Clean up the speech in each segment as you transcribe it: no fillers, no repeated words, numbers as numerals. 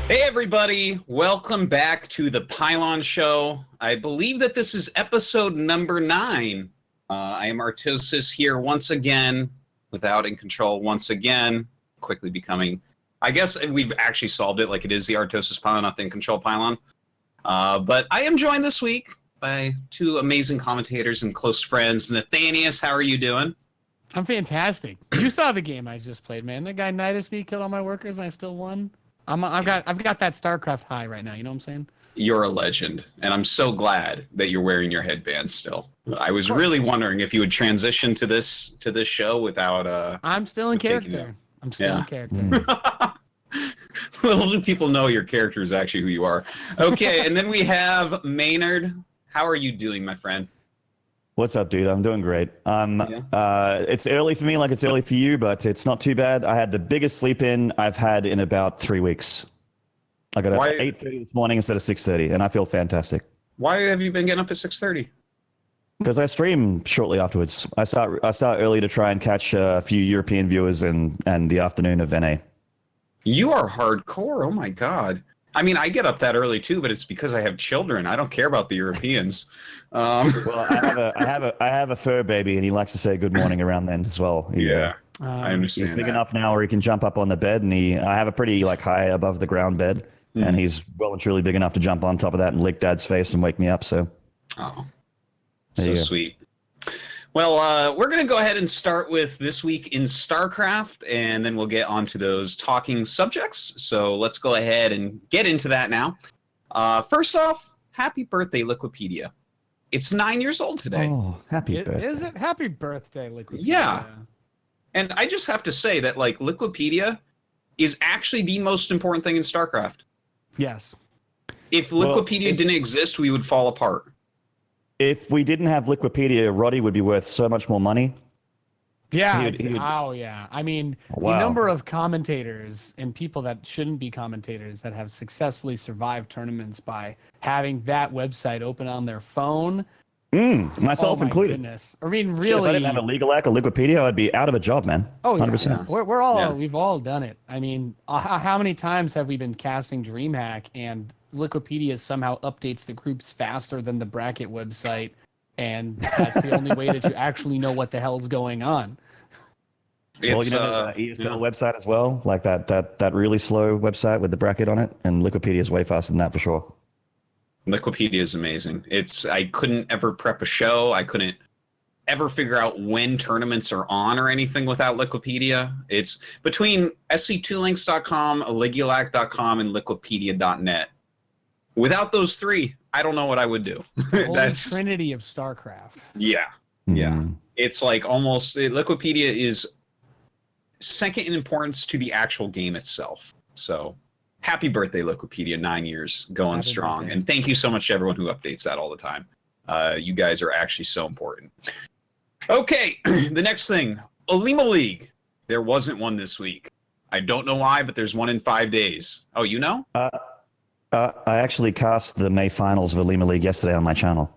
Hey everybody, welcome back to the Pylon Show. I believe that this is episode number 9. I am Artosis here once again, without in control once again, quickly becoming, I guess we've actually solved it, like it is the Artosis Pylon, not the in control Pylon. But I am joined this week by 2 amazing commentators and close friends. Nathanias, how are you doing? I'm fantastic. You saw the game I just played, man. The guy knighted me, killed all my workers, and I still won. I've got that StarCraft high right now. You know what I'm saying? You're a legend, and I'm so glad that you're wearing your headband still. I was really wondering if you would transition to this show without. I'm still in character. I'm still in character. Little do people know your character is actually who you are. Okay, and then we have Maynarde. How are you doing, my friend? What's up, dude? I'm doing great. It's early for me, like it's early for you, but it's not too bad. I had the biggest sleep in I've had in about 3 weeks. I got up at 8:30 this morning instead of 6:30, and I feel fantastic. Why have you been getting up at 6:30? Because I stream shortly afterwards. I start early to try and catch a few European viewers and the afternoon of NA. You are hardcore. Oh my god. I mean, I get up that early too, but it's because I have children. I don't care about the Europeans. Well, I have a fur baby, and he likes to say good morning around then as well. I understand. He's big enough now where he can jump up on the bed, and I have a pretty high above the ground bed, and he's well and truly big enough to jump on top of that and lick Dad's face and wake me up. So, so sweet. Well, we're going to go ahead and start with this week in StarCraft, and then we'll get on to those talking subjects. So let's go ahead and get into that now. First off, happy birthday, Liquipedia. It's 9 years old today. Oh, happy birthday. Is it? Happy birthday, Liquipedia. Yeah. And I just have to say that, Liquipedia is actually the most important thing in StarCraft. Yes. If Liquipedia didn't exist, we would fall apart. If we didn't have Liquipedia, Roddy would be worth so much more money. Yeah. Yeah. I mean, the number of commentators and people that shouldn't be commentators that have successfully survived tournaments by having that website open on their phone. Myself included. Goodness. I mean, really. If I didn't have a legal act or Liquipedia, I'd be out of a job, man. Oh, yeah. 100%. We're all, we've all done it. I mean, how many times have we been casting DreamHack and Liquipedia somehow updates the groups faster than the bracket website, and that's the only way that you actually know what the hell's going on. Well, there's an ESL website as well, like that really slow website with the bracket on it, and Liquipedia is way faster than that for sure. Liquipedia is amazing. I couldn't ever prep a show. I couldn't ever figure out when tournaments are on or anything without Liquipedia. It's between sc2links.com, Ligulac.com, and Liquipedia.net. Without those 3, I don't know what I would do. That's Trinity of StarCraft. Yeah. It's Liquipedia is second in importance to the actual game itself. So, happy birthday, Liquipedia! 9 years, going strong, and thank you so much to everyone who updates that all the time. You guys are actually so important. Okay, the next thing, Alima League. There wasn't one this week. I don't know why, but there's one in 5 days. Oh, you know? I actually cast the May finals of Alima League yesterday on my channel.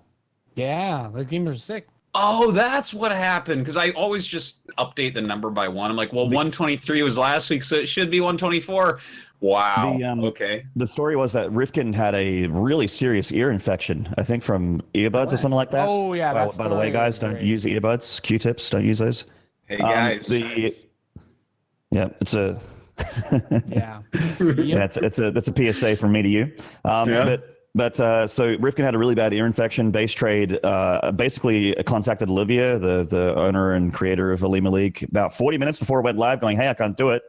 Yeah, the gamers are sick. Oh, that's what happened. Because I always just update the number by 1. I'm like, well, 123 was last week, so it should be 124. Wow. Okay. The story was that Rifkin had a really serious ear infection, I think from earbuds or something like that. Oh, yeah. By the way, guys, don't use earbuds. Q-tips, don't use those. Hey, guys. It's a... Yeah. That's a PSA from me to you. But so Rifkin had a really bad ear infection. Base Trade basically contacted Olivia, the owner and creator of Alima League, about 40 minutes before it went live, going, "Hey, I can't do it."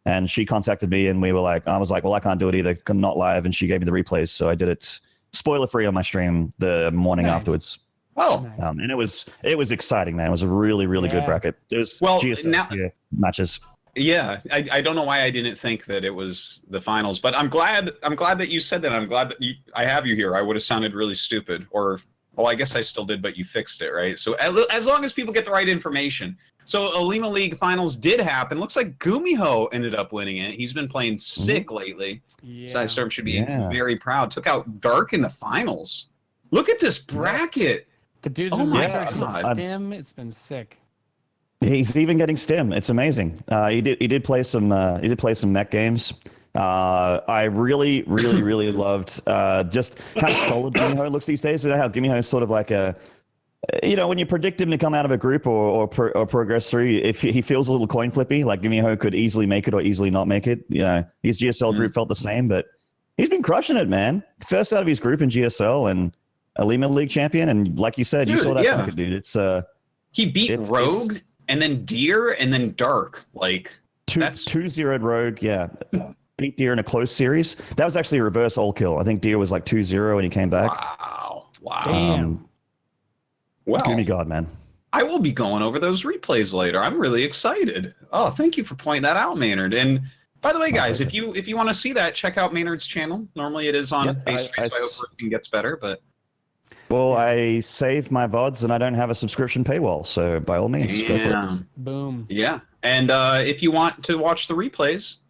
And she contacted me, and I was like, "Well, I can't do it either. I'm not live." And she gave me the replays, so I did it spoiler free on my stream the morning afterwards. Oh, and it was exciting, man. It was a really good bracket. There's GSL matches. Yeah, I don't know why I didn't think that it was the finals, but I'm glad that you said that. I'm glad that I have you here. I would have sounded really stupid, or I guess I still did, but you fixed it, right? So as long as people get the right information. So Alima League finals did happen. Looks like Gumiho ended up winning it. He's been playing sick lately. Yeah. Storm should be very proud. Took out Dark in the finals. Look at this bracket. The dude's been researching Stim. It's been sick. He's even getting Stim. It's amazing. He did play some mech games. I really, really, really loved just how solid Gimiho looks these days. You know how Gimiho is sort of like a, when you predict him to come out of a group or progress through, if he feels a little coin flippy, like Gimiho could easily make it or easily not make it. His GSL group felt the same, but he's been crushing it, man. First out of his group in GSL and a Lima League champion, and like you said, you saw that fucking dude. It's he beat Rogue and then Deer and then Dark. Like that's 2-0'd Rogue, yeah. Beat Deer in a close series. That was actually a reverse all kill. I think Deer was like 2-0 and he came back. Wow. Damn. Well, give me God, man. I will be going over those replays later. I'm really excited. Oh, thank you for pointing that out, Maynard. And by the way, guys, if you want to see that, check out Maynard's channel. Normally it is on base tree, so I hope it gets better. But well, I save my VODs and I don't have a subscription paywall, so by all means, go for it. Boom. Yeah, and if you want to watch the replays,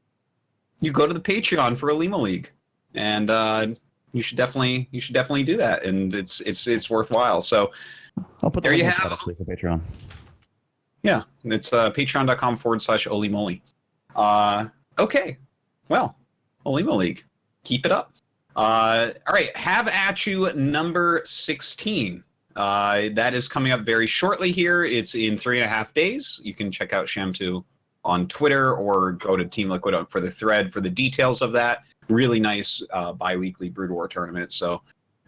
you go to the Patreon for a Lima League, and you should definitely do that, and it's worthwhile. So I'll put there you have for Patreon. Yeah, it's patreon.com/olimoly. Okay, well, Olima League, keep it up. All right, Have At You number 16. That is coming up very shortly here. It's in 3.5 days. You can check out Sham2 on Twitter or go to Team Liquid for the thread for the details of that. Really nice bi-weekly Brood War tournament. So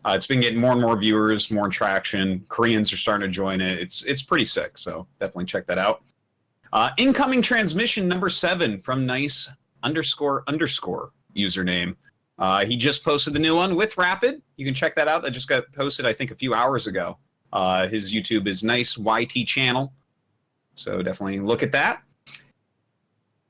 it's been getting more and more viewers, more traction. Koreans are starting to join it. It's pretty sick. So definitely check that out. Incoming transmission number 7 from nice __ username. He just posted the new one with Rapid. You can check that out. That just got posted, I think, a few hours ago. His YouTube is nice YT channel. So definitely look at that.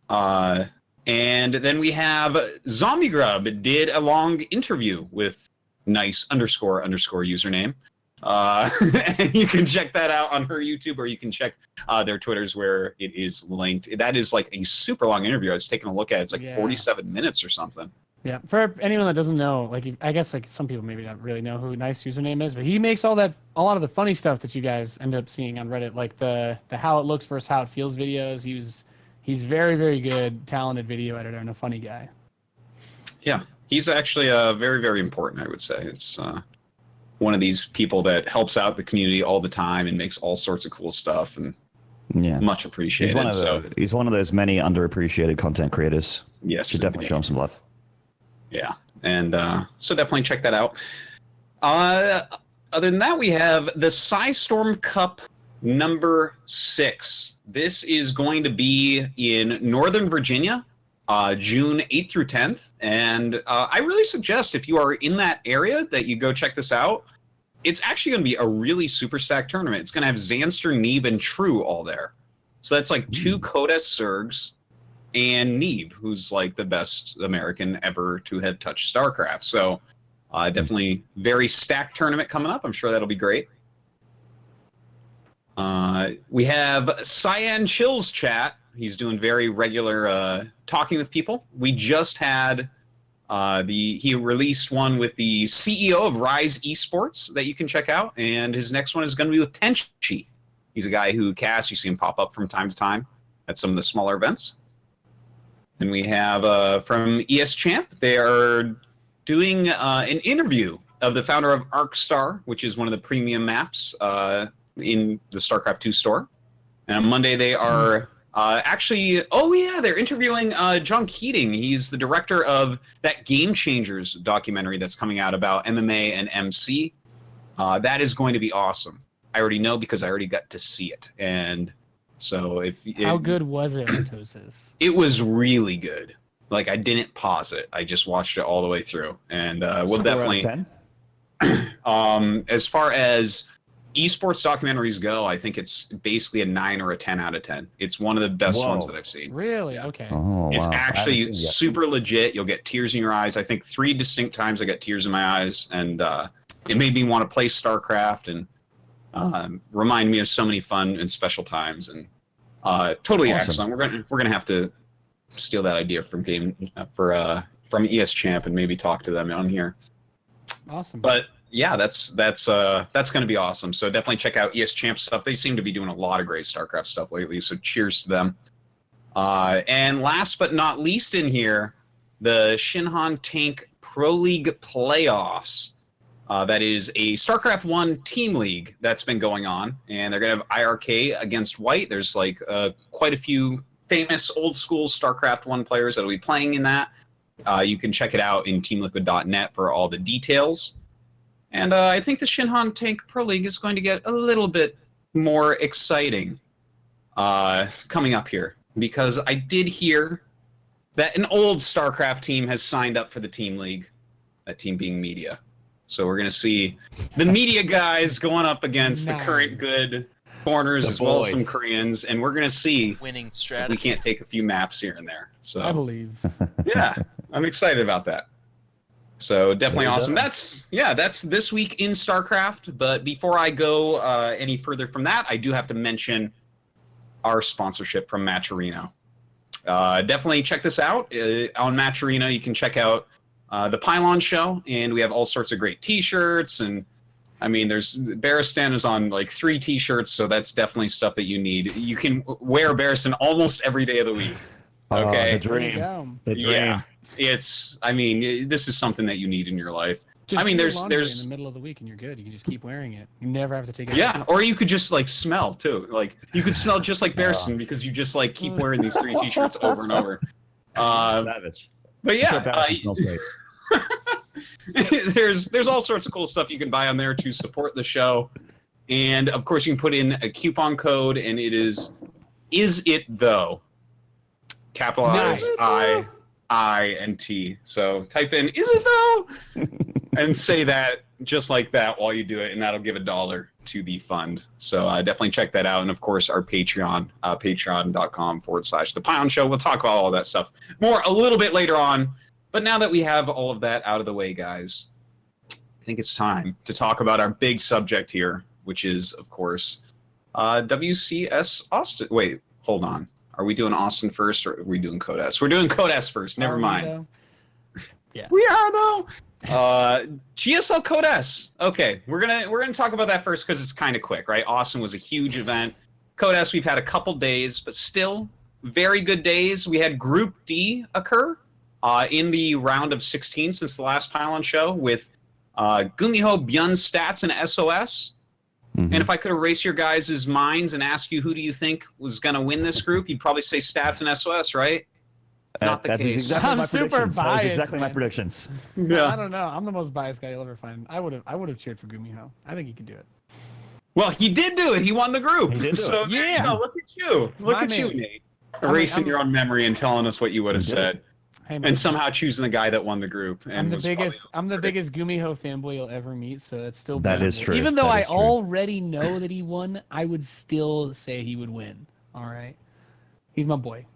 And then we have Zombie Grub did a long interview with nice _ username. And you can check that out on her YouTube, or you can check their Twitters where it is linked. That is like a super long interview. I was taking a look at it. It's like 47 minutes or something. Yeah, for anyone that doesn't know, I guess some people maybe don't really know who nice username is, but he makes a lot of the funny stuff that you guys end up seeing on Reddit, like the how it looks versus how it feels videos. He's very, very good, talented video editor and a funny guy. Yeah, he's actually very, very important, I would say. It's one of these people that helps out the community all the time and makes all sorts of cool stuff, and much appreciated. He's one of those many underappreciated content creators. Yes, should definitely show him some love. Yeah, and so definitely check that out. Other than that, we have the Psystorm Cup number 6. This is going to be in Northern Virginia, June 8th through 10th. And I really suggest, if you are in that area, that you go check this out. It's actually going to be a really super stacked tournament. It's going to have Zanster, Neeb, and True all there. So that's like 2 Code S Zergs and Neeb, who's like the best American ever to have touched StarCraft. So definitely very stacked tournament coming up. I'm sure that'll be great. We have Cyan Chill's chat. He's doing very regular talking with people. We just had he released one with the CEO of Rise Esports that you can check out, and his next one is going to be with Tenchi. He's a guy who casts. You see him pop up from time to time at some of the smaller events. And we have from ES Champ, they are doing an interview of the founder of ArcStar, which is one of the premium maps in the StarCraft 2 store. And on Monday, they are they're interviewing John Keating. He's the director of that Game Changers documentary that's coming out about MMA and MC. That is going to be awesome. I already know because I already got to see it. And so how good was it, Artosis? It was really good. Like, I didn't pause it. I just watched it all the way through. And we'll definitely 10? As far as esports documentaries go, I think it's basically a 9 or a 10 out of 10. It's one of the best ones that I've seen. Really? Okay. Oh, it's actually super legit. You'll get tears in your eyes. I think 3 distinct times I got tears in my eyes, and it made me want to play StarCraft and remind me of so many fun and special times, and totally excellent. We're gonna have to steal that idea from from ES Champ and maybe talk to them on here. Awesome. But yeah, that's going to be awesome. So definitely check out ES Champ stuff. They seem to be doing a lot of great StarCraft stuff lately. So cheers to them. And last but not least in here, the Shinhan Tank Pro League playoffs. That is a StarCraft 1 team league that's been going on, and they're going to have IRK against White. There's like quite a few famous old school StarCraft 1 players that will be playing in that. You can check it out in teamliquid.net for all the details. And I think the Shinhan Tank Pro League is going to get a little bit more exciting coming up here, because I did hear that an old StarCraft team has signed up for the team league, that team being Media. So we're going to see the Media guys going up against the current good foreigners as well as some Koreans, and we're going to see winning if strategy. we can't take a few maps here and there. So I believe. Yeah, I'm excited about that. So definitely awesome. That's this week in StarCraft. But before I go any further from that, I do have to mention our sponsorship from Matcherino. Definitely check this out on Matcherino. You can check out the Pylon Show, and we have all sorts of great T-shirts. And I mean, there's Barristan is on like 3 T-shirts, so that's definitely stuff that you need. You can wear Barristan almost every day of the week. Okay, the dream. The dream. Yeah. I mean, this is something that you need in your life. Just I mean, do there's laundry in the middle of the week and you're good. You can just keep wearing it. You never have to take it yeah, off. or you could just like smell too. Like you could smell just like Barristan because you just like keep wearing these 3 T-shirts over and over. Savage. But yeah, smells great. there's all sorts of cool stuff you can buy on there to support the show, and of course you can put in a coupon code, and it is it though, capitalized I and T. So type in "is it though" and say that just like that while you do it, and that'll give $1 to the fund. So definitely check that out, and of course our Patreon, patreon.com/ThePylonShow. We'll talk about all that stuff more a little bit later on. But now that we have all of that out of the way, guys, I think it's time to talk about our big subject here, which is, of course, WCS Austin. Wait, hold on. Are we doing Austin first, or are we doing Code S? We're doing Code S first. Never mind. Yeah, we are though. GSL Code S. Okay, we're gonna talk about that first because it's kind of quick, right? Austin was a huge event. Code S, we've had a couple days, but still very good days. We had Group D occur in the round of 16 since the last Pylon show with Gumiho, Byun, Stats, and SOS. Mm-hmm. And if I could erase your guys' minds and ask you who do you think was going to win this group, you'd probably say Stats and SOS, right? Not the case. Exactly I'm super biased. That was exactly man. my predictions. Yeah. I don't know. I'm the most biased guy you'll ever find. I would have cheered for Gumiho. I think he could do it. Well, he did do it. He won the group. He did do so it. yeah, no, look at you. Look at you, Nate. Erasing your own memory and telling us what you would have said. Hey, man, and somehow choosing the guy that won the group. And I'm the biggest Gumiho fanboy you'll ever meet, so that's still that is true. Even though I already know that he won, I would still say he would win. All right, he's my boy.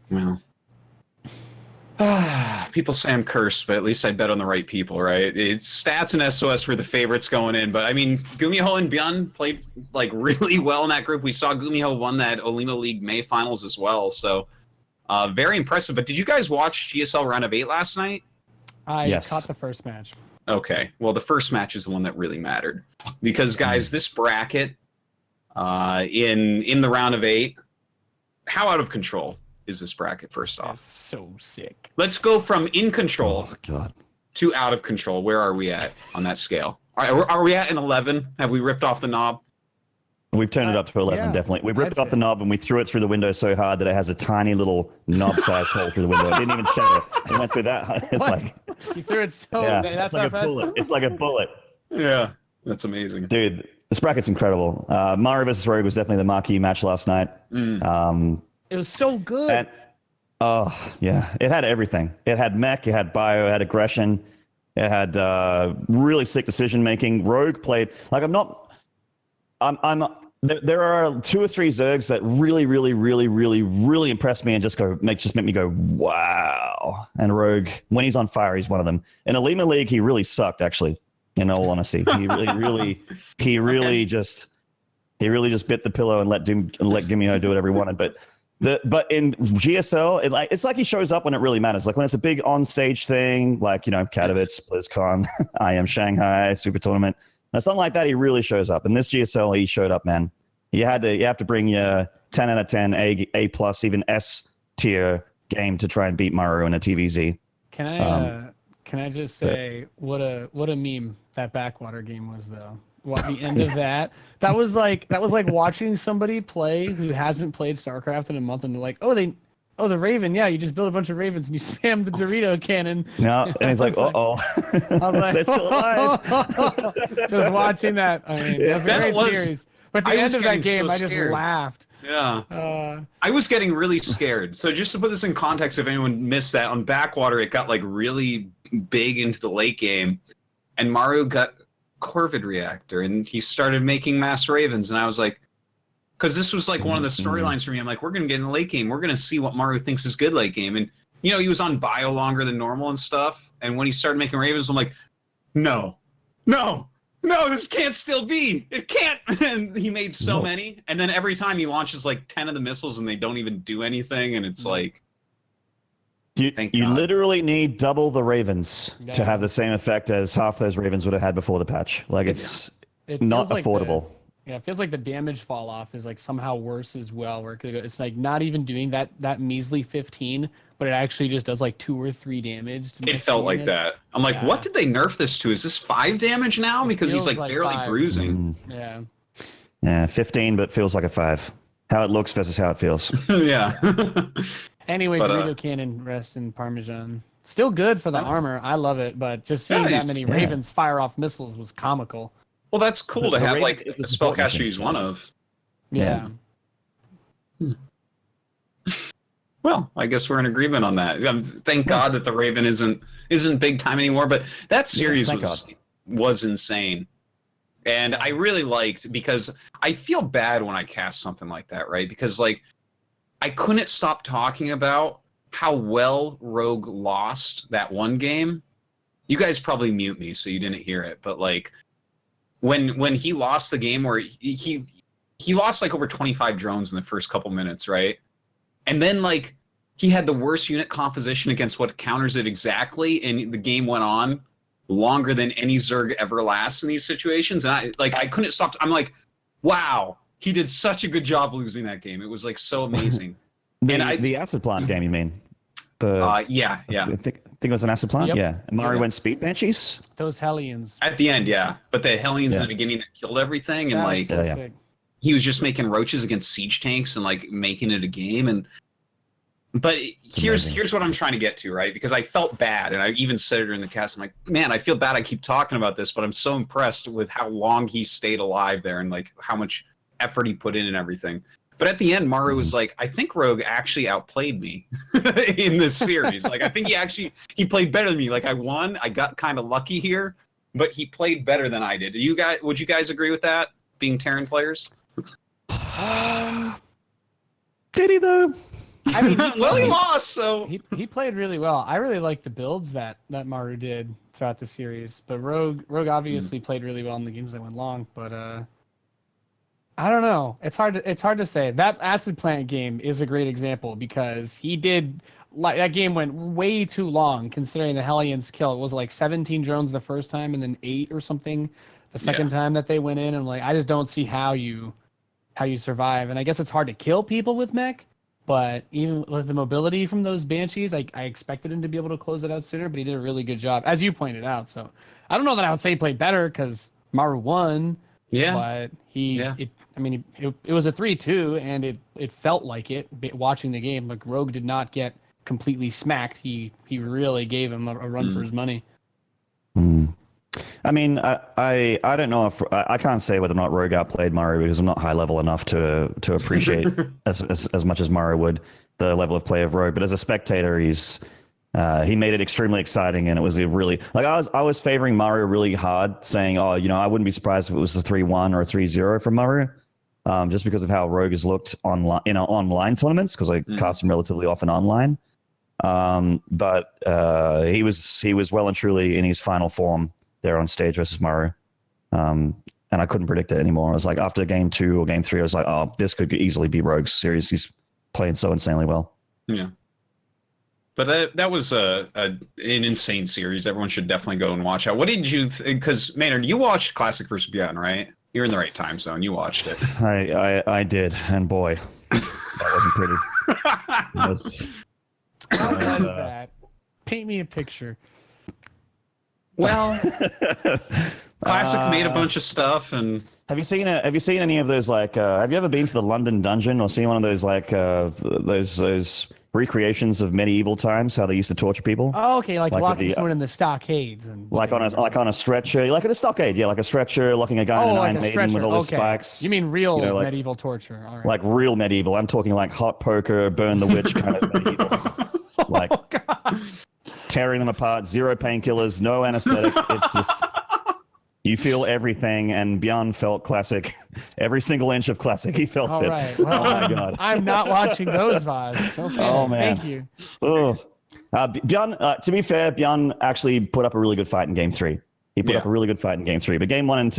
Well, people say I'm cursed, but at least I bet on the right people, right? It's Stats and SOS were the favorites going in, but I mean, Gumiho and Byun played like really well in that group. We saw Gumiho won that Olima League May finals as well, so. Very impressive. But did you guys watch GSL Round of 8 last night? I caught the first match. Okay. Well, the first match is the one that really mattered. Because, guys, this bracket in the Round of 8, how out of control is this bracket, first off? That's so sick. Let's go from in control to out of control. Where are we at on that scale? Are we at an 11? Have we ripped off the knob? We've turned it up to 11, definitely. We ripped off the knob and we threw it through the window so hard that it has a tiny little knob-sized hole through the window. It didn't even shatter. It went through that. It's like you threw it so that's like a bullet. It's like a bullet. Yeah, that's amazing, dude. This bracket's incredible. Maynarde versus Rogue was definitely the marquee match last night. It was so good. And, it had everything. It had mech. It had bio. It had aggression. It had really sick decision making. Rogue played like There are 2 or 3 Zergs that really impressed me and just make me go, wow. And Rogue, when he's on fire, he's one of them. In Olima League, he really sucked, actually. In all honesty, he really just bit the pillow and let Gumiho do whatever he wanted. But in GSL, it's like he shows up when it really matters. Like when it's a big on-stage thing, like Katowice, BlizzCon, I Am Shanghai, Super Tournament. Now, something like that, he really shows up. And this GSL, he showed up, man. You have to bring your 10 out of 10, A plus, even S tier game to try and beat Maru in a TVZ. Can I just say what a meme that backwater game was though. What the end of that was like watching somebody play who hasn't played StarCraft in a month and they're like, oh the Raven, yeah, you just build a bunch of Ravens and you spam the Dorito cannon. No, and he's like, uh-oh. I was like, they're still alive. Just watching that. I mean, that's a great series. But at the end of that game, I just laughed. Yeah. I was getting really scared. So just to put this in context, if anyone missed that, on Backwater, it got like really big into the late game, and Maru got Corvid Reactor, and he started making mass Ravens, and I was like, because this was like one of the storylines for me. I'm like, we're going to get in the late game. We're going to see what Maru thinks is good late game. And, you know, he was on bio longer than normal and stuff. And when he started making Ravens, I'm like, no, this can't still be. It can't. And he made so many. And then every time he launches like 10 of the missiles and they don't even do anything. And it's like, you literally need double the Ravens to have the same effect as half those Ravens would have had before the patch. Like it's not affordable. Yeah, it feels like the damage fall off is like somehow worse as well. Where it's like not even doing that measly 15, but it actually just does like 2 or 3 damage. It felt like that. I'm like, what did they nerf this to? Is this 5 damage now? Because he's like barely 5. bruising. Yeah, 15, but feels like a 5. How it looks versus how it feels. Yeah. Anyway, Dorito Cannon, rest in Parmesan. Still good for the armor. I love it, but just seeing that many Ravens fire off missiles was comical. Well, that's cool to have like a spellcaster use one of. Yeah. Well, I guess we're in agreement on that. Thank God that the Raven isn't big time anymore. But that series was insane, and I really liked, because I feel bad when I cast something like that, right? Because like I couldn't stop talking about how well Rogue lost that one game. You guys probably mute me, so you didn't hear it, but like. When he lost the game where he lost like over 25 drones in the first couple minutes, right? And then like he had the worst unit composition against what counters it exactly, and the game went on longer than any Zerg ever lasts in these situations. And I couldn't stop. I'm like, wow, he did such a good job losing that game. It was like so amazing. The acid plant game, you mean? Yeah. I think it was an acid plant. Yep. Yeah. And Mario went speed banshees. Those Hellions. At the end, yeah. But the Hellions in the beginning that killed everything, and like he was just making roaches against siege tanks and like making it a game. But here's what I'm trying to get to, right? Because I felt bad, and I even said it during the cast. I'm like, man, I feel bad. I keep talking about this, but I'm so impressed with how long he stayed alive there, and like how much effort he put in and everything. But at the end, Maru was like, I think Rogue actually outplayed me in this series. Like, I think he played better than me. Like, I won. I got kind of lucky here, but he played better than I did. Would you guys agree with that, being Terran players? Did he, though? I mean, he lost, so... He played really well. I really like the builds that Maru did throughout the series. But Rogue obviously played really well in the games that went long, but... I don't know. It's hard to say. That acid plant game is a great example, because he did that game went way too long considering the Hellions kill. It was like 17 drones the first time and then 8 or something the second time that they went in. And like, I just don't see how you survive. And I guess it's hard to kill people with mech, but even with the mobility from those Banshees, I expected him to be able to close it out sooner, but he did a really good job, as you pointed out. So I don't know that I would say he played better, because Maru won. Yeah. But it was a 3-2, and it felt like it watching the game. Like, Rogue did not get completely smacked. He really gave him a run for his money. I mean, I don't know if I can't say whether or not Rogue outplayed Mario, because I'm not high level enough to appreciate as much as Mario would the level of play of Rogue. But as a spectator, he made it extremely exciting, and it was a really like I was favoring Mario really hard, saying, I wouldn't be surprised if it was a 3-1 or a 3-0 from Mario, just because of how Rogue has looked online online tournaments, because I cast him relatively often online. But he was well and truly in his final form there on stage versus Mario, and I couldn't predict it anymore. I was like, after game 2 or game 3, I was like, oh, this could easily be Rogue's series. He's playing so insanely well. Yeah. But that was an insane series. Everyone should definitely go and watch it. What did you think? Because, Maynard, you watched Classic vs. Beyond, right? You're in the right time zone. You watched it. I did, and boy, that wasn't pretty. How was that? Paint me a picture. Well, Classic made a bunch of stuff, and have you seen any of those like? Have you ever been to the London Dungeon or seen one of those like those recreations of medieval times? How they used to torture people? Oh, okay, like locking the, someone in the stockades and like on a stretcher, like at a stockade, yeah, like a stretcher, locking a guy in an Iron Maiden with all his spikes. You mean real medieval torture? All right. Like real medieval. I'm talking like hot poker, burn the witch kind of medieval. Like tearing them apart, zero painkillers, no anesthetic. It's just you feel everything, and Bjorn felt Classic. Every single inch of Classic, he felt all it. Right. Well, oh my god! I'm not watching those VODs. Okay. Oh man! Thank you. Oh, Bjorn. To be fair, Bjorn actually put up a really good fight in Game 3. He put up a really good fight in Game 3, but Game 1 and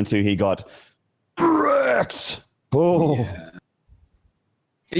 2, he got wrecked. Oh. Yeah.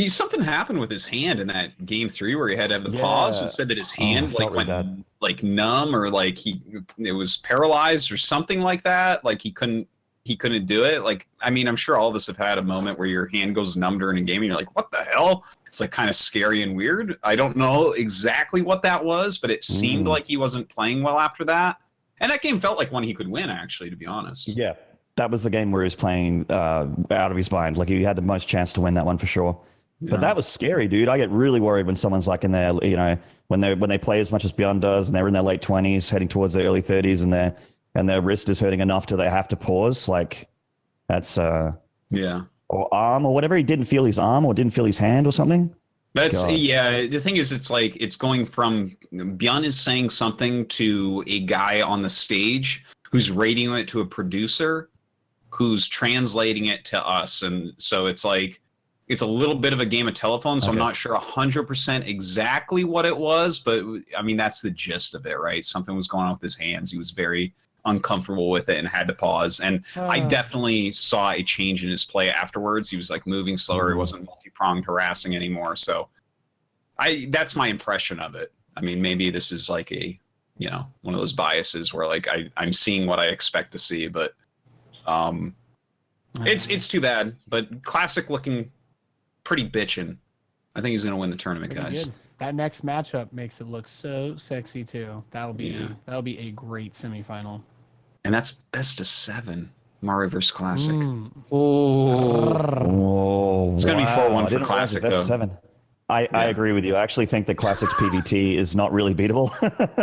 Something happened with his hand in that Game 3 where he had to have the pause. It said that his hand went like numb, or like it was paralyzed or something like that. Like he couldn't do it. Like, I mean, I'm sure all of us have had a moment where your hand goes numb during a game and you're like, what the hell? It's like kind of scary and weird. I don't know exactly what that was, but it seemed like he wasn't playing well after that. And that game felt like one he could win, actually, to be honest. Yeah, that was the game where he was playing out of his mind. Like he had the most chance to win that one for sure. Yeah. But that was scary, dude. I get really worried when someone's like in their, when they play as much as Bjorn does, and they're in their late 20s, heading towards their early 30s, and their wrist is hurting enough till they have to pause. Like that's or arm or whatever. He didn't feel his arm or didn't feel his hand or something. That's the thing is, it's like it's going from Bjorn is saying something to a guy on the stage who's radioing it to a producer who's translating it to us, and so it's like it's a little bit of a game of telephone. So I'm not sure 100% exactly what it was, but I mean that's the gist of it, right? Something was going on with his hands. He was very uncomfortable with it and had to pause. And I definitely saw a change in his play afterwards. He was like moving slower. He wasn't multi-pronged harassing anymore. So that's my impression of it. I mean, maybe this is like a, one of those biases where like I'm seeing what I expect to see, but it's too bad. But Classic looking pretty bitchin'. I think he's going to win the tournament, guys. Good. That next matchup makes it look so sexy too. That'll be a great semifinal. And that's best of 7. Mario vs. Classic. Oh, it's going to be 4-1 for Classic, though. 7. I agree with you. I actually think that Classic's PvT is not really beatable.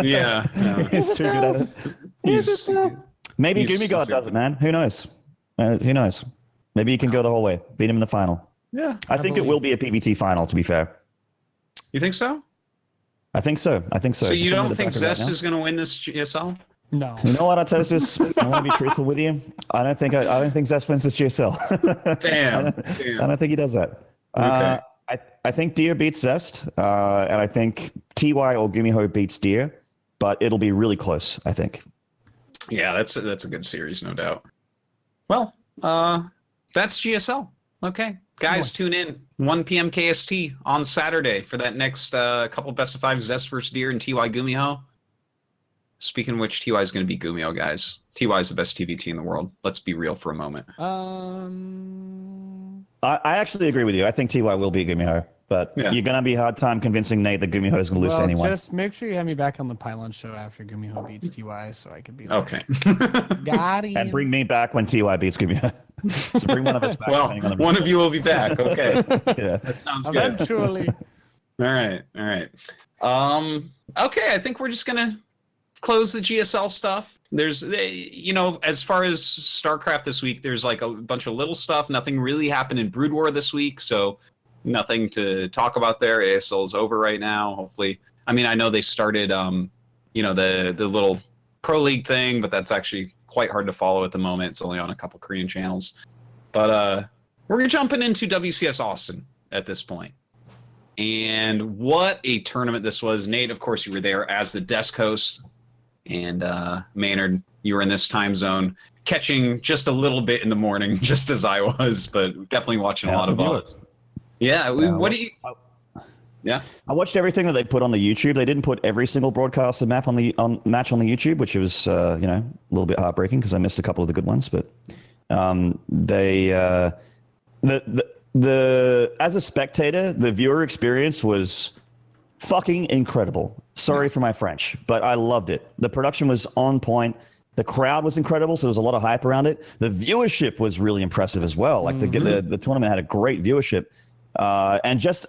Yeah. No. He's too good at it. Maybe Gumigod does it, man. Who knows? Who knows? Maybe he can go the whole way. Beat him in the final. Yeah. I think it will be a PvT final, to be fair. You think so? I think so. So you don't think Zest is going to win this GSL? No. You know what, Artosis? I want to be truthful with you. I don't think Zest wins this GSL. Damn. I don't think he does that. Okay. I think Deer beats Zest, and I think TY or Gumiho beats Deer, but it'll be really close, I think. Yeah, that's a good series, no doubt. Well, that's GSL. Okay. Guys, tune in 1 p.m. KST on Saturday for that next couple best of 5 Zest vs. Deer and TY Gumiho. Speaking of which, TY is going to beat Gumiho, guys. TY is the best TVT in the world. Let's be real for a moment. I actually agree with you. I think TY will beat Gumiho, but you're going to be hard time convincing Nate that Gumiho is going to lose to anyone. Just make sure you have me back on the Pylon Show after Gumiho beats TY so I can be there. Okay. Got him. And bring me back when TY beats Gumiho. So bring one of us back. Well, one of you will be back. Okay. Yeah. That sounds good. Eventually. All right. Okay, I think we're just going to close the GSL stuff. There's, as far as StarCraft this week, there's like a bunch of little stuff. Nothing really happened in Brood War this week, so nothing to talk about there. ASL is over right now, hopefully. I mean, I know they started, the little Pro League thing, but that's actually quite hard to follow at the moment. It's only on a couple Korean channels. But we're jumping into WCS Austin at this point. And what a tournament this was. Nate, of course, you were there as the desk host. And Maynard, you were in this time zone, catching just a little bit in the morning, just as I was, but definitely watching a lot of VODs. Yeah, what do you... Yeah, I watched everything that they put on the YouTube. They didn't put every single broadcast and match on the YouTube, which was a little bit heartbreaking because I missed a couple of the good ones. But as a spectator, the viewer experience was fucking incredible. Sorry for my French, but I loved it. The production was on point. The crowd was incredible, so there was a lot of hype around it. The viewership was really impressied as well. Like the tournament had a great viewership. And just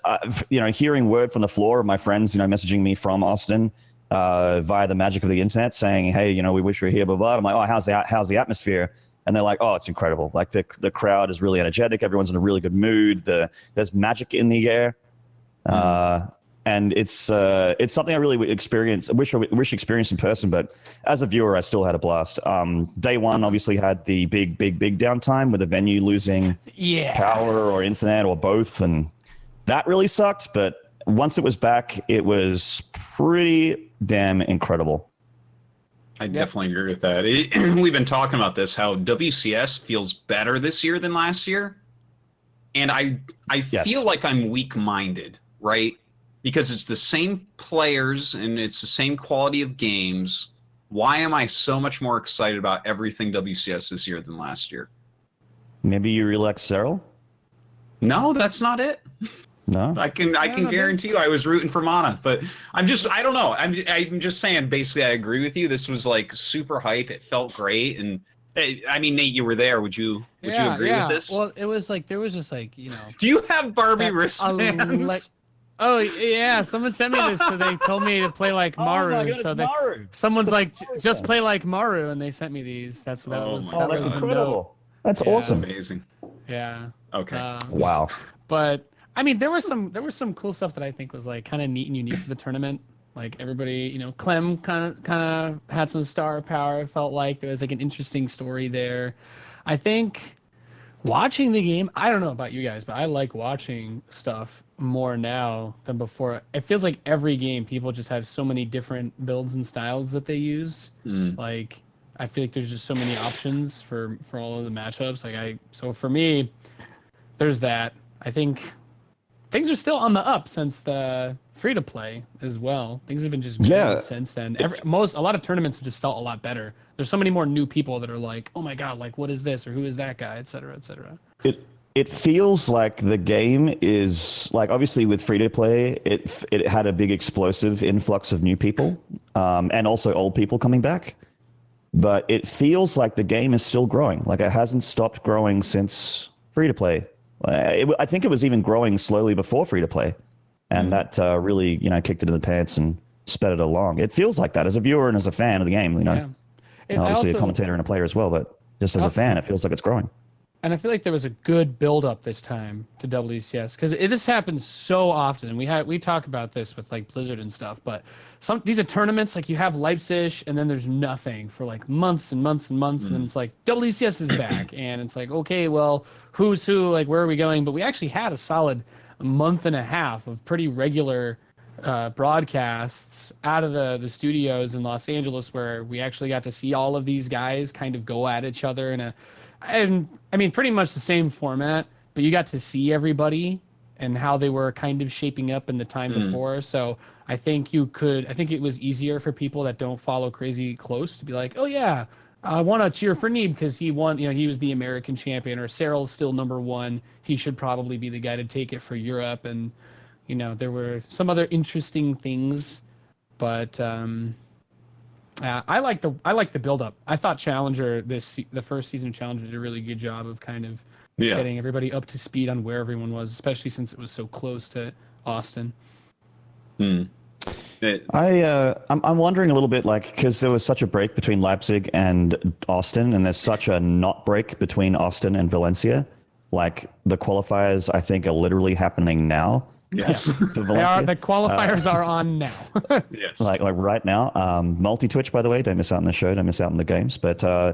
hearing word from the floor of my friends, messaging me from Austin via the magic of the internet, saying, "Hey, we wish we were here." Blah blah. I'm like, "Oh, how's the atmosphere?" And they're like, "Oh, it's incredible. Like the crowd is really energetic. Everyone's in a really good mood. There's magic in the air." And it's something I really wish experienced in person, but as a viewer, I still had a blast. Day one obviously had the big downtime with the venue losing power or internet or both, and that really sucked. But once it was back, it was pretty damn incredible. I definitely agree with that. We've been talking about this, how WCS feels better this year than last year, and I feel like I'm weak-minded, right? Because it's the same players and it's the same quality of games. Why am I so much more excited about everything WCS this year than last year? Maybe you relax Cyril? No, that's not it. No, I can guarantee you I was rooting for Mana, but I don't know. I'm just saying, basically I agree with you. This was like super hype. It felt great. And I mean, Nate, you were there. Would you agree with this? Well, it was like, there was just like, Do you have Barbie wristbands? Oh yeah, someone sent me this, so they told me to play like Maru. Oh my God, Maru. Someone's like, just play like Maru, and they sent me these. That's what that was. Oh, that's incredible. That's awesome. Amazing. Yeah. Okay. Wow. But I mean, there was some cool stuff that I think was like kind of neat and unique to the tournament. Like everybody, Clem kind of had some star power. It felt like there was like an interesting story there. I think watching the game, I don't know about you guys, but I like watching stuff more now than before. It feels like every game people just have so many different builds and styles that they use. Like I feel like there's just so many options for all of the matchups. So for me, there's that. I think things are still on the up since the free to play as well. Things have been just good since then. A lot of tournaments have just felt a lot better. There's so many more new people that are like, oh my god, like what is this or who is that guy, etc., etc. It feels like the game is like, obviously with free to play, it had a big explosive influx of new people, and also old people coming back. But it feels like the game is still growing. Like it hasn't stopped growing since free to play. I think it was even growing slowly before free to play, and that really kicked it in the pants and sped it along. It feels like that as a viewer and as a fan of the game. Obviously a commentator and a player as well, but just as a fan, it feels like it's growing. And I feel like there was a good build-up this time to WCS because this happens so often. We talk about this with like Blizzard and stuff, but these are tournaments like you have Leipzig and then there's nothing for like months and months and months, and it's like WCS is back, and it's like, okay, well, who's who? Like where are we going? But we actually had a solid month and a half of pretty regular broadcasts out of the studios in Los Angeles where we actually got to see all of these guys kind of go at each other and I mean, pretty much the same format, but you got to see everybody and how they were kind of shaping up in the time before. So I think it was easier for people that don't follow crazy close to be like, oh yeah, I want to cheer for Neeb because he won, he was the American champion, or Cyril's still number one. He should probably be the guy to take it for Europe. And, there were some other interesting things, but I like the build up. I thought Challenger the first season of Challenger did a really good job of kind of getting everybody up to speed on where everyone was, especially since it was so close to Austin. I'm wondering a little bit, like, because there was such a break between Leipzig and Austin, and there's such a not break between Austin and Valencia. Like the qualifiers, I think, are literally happening now. Yes, the qualifiers are on now. Yes, like right now. Multi-Twitch, by the way, don't miss out on the show, don't miss out on the games. But I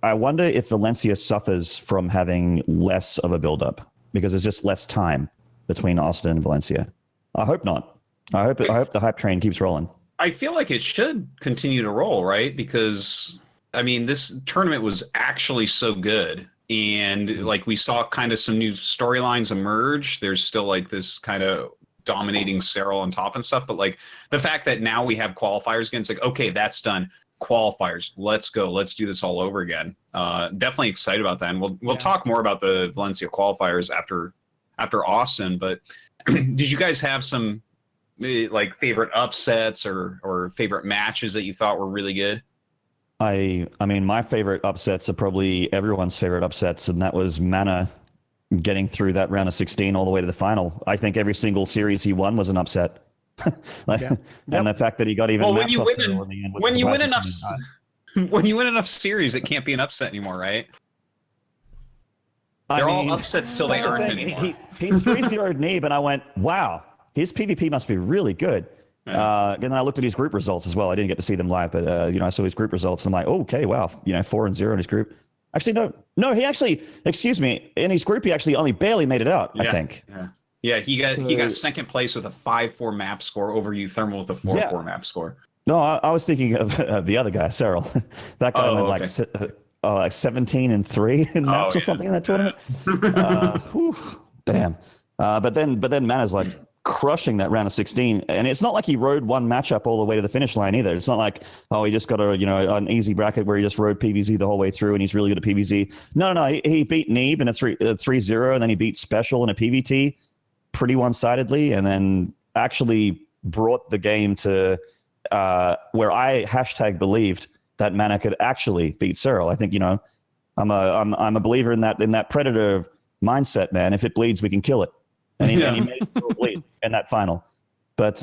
wonder if Valencia suffers from having less of a build-up because there's just less time between Austin and Valencia. I hope not. I hope the hype train keeps rolling. I feel like it should continue to roll, right? Because I mean, this tournament was actually so good. And like we saw kind of some new storylines emerge. There's still like this kind of dominating Cyril on top and stuff. But like the fact that now we have qualifiers again, it's like, okay, that's done. Qualifiers, let's go. Let's do this all over again. Definitely excited about that. And we'll talk more about the Valencia qualifiers after after Austin. But did you guys have some like favorite upsets or favorite matches that you thought were really good? I mean, my favorite upsets are probably everyone's favorite upsets, and that was Mana getting through that round of 16 all the way to the final. I think every single series he won was an upset. And the fact that he got even well, when you win in the end was when you win enough when you win enough series, it can't be an upset anymore, right? They're all upsets till they aren't anymore. He 3-0'd Neeb, and I went, wow, his PvP must be really good. And then I looked at his group results as well. I didn't get to see them live, but I saw his group results, and I'm like, oh, okay, wow, 4-0 in his group. Actually, no, he actually, excuse me, in his group he actually only barely made it out. I think. Yeah, he got second place with a 5-4 map score over Euthermal with a 4-4 map score. No, I was thinking of the other guy, Cyril. That guy went like 17-3 in maps or something in that tournament. Damn. But then Mana's like crushing that round of 16, and it's not like he rode one matchup all the way to the finish line either. It's not like, he just got an easy bracket where he just rode PvZ the whole way through and he's really good at PvZ. No, he beat Neeb in a 3-0, and then he beat Special in a PvT pretty one-sidedly, and then actually brought the game to where I #believed that Mana could actually beat Cyril. I think I'm a believer in that Predator mindset, man. If it bleeds, we can kill it. And he made it bleed in that final, but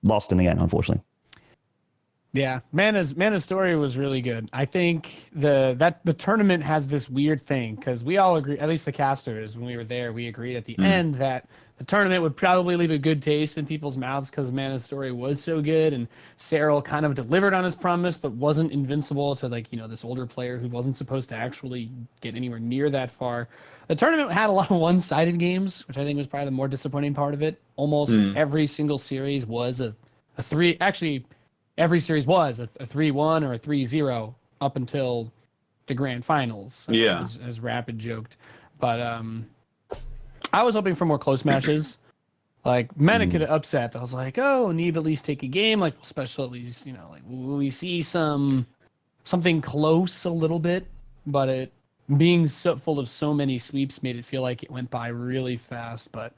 lost in the end, unfortunately. Yeah, Mana's story was really good. I think the tournament has this weird thing, because we all agree, at least the casters, when we were there, we agreed at the end that the tournament would probably leave a good taste in people's mouths because Mana's story was so good, and Cyril kind of delivered on his promise, but wasn't invincible to this older player who wasn't supposed to actually get anywhere near that far. The tournament had a lot of one-sided games, which I think was probably the more disappointing part of it. Almost every single series was a 3. Actually, every series was a 3-1 or a 3-0 up until the grand finals. As Rapid joked. But I was hoping for more close matches. Like, Mana could have upset, but I was like, Neeb at least take a game. Like, Special at least, will we see something close a little bit? But it being so full of so many sweeps made it feel like it went by really fast. But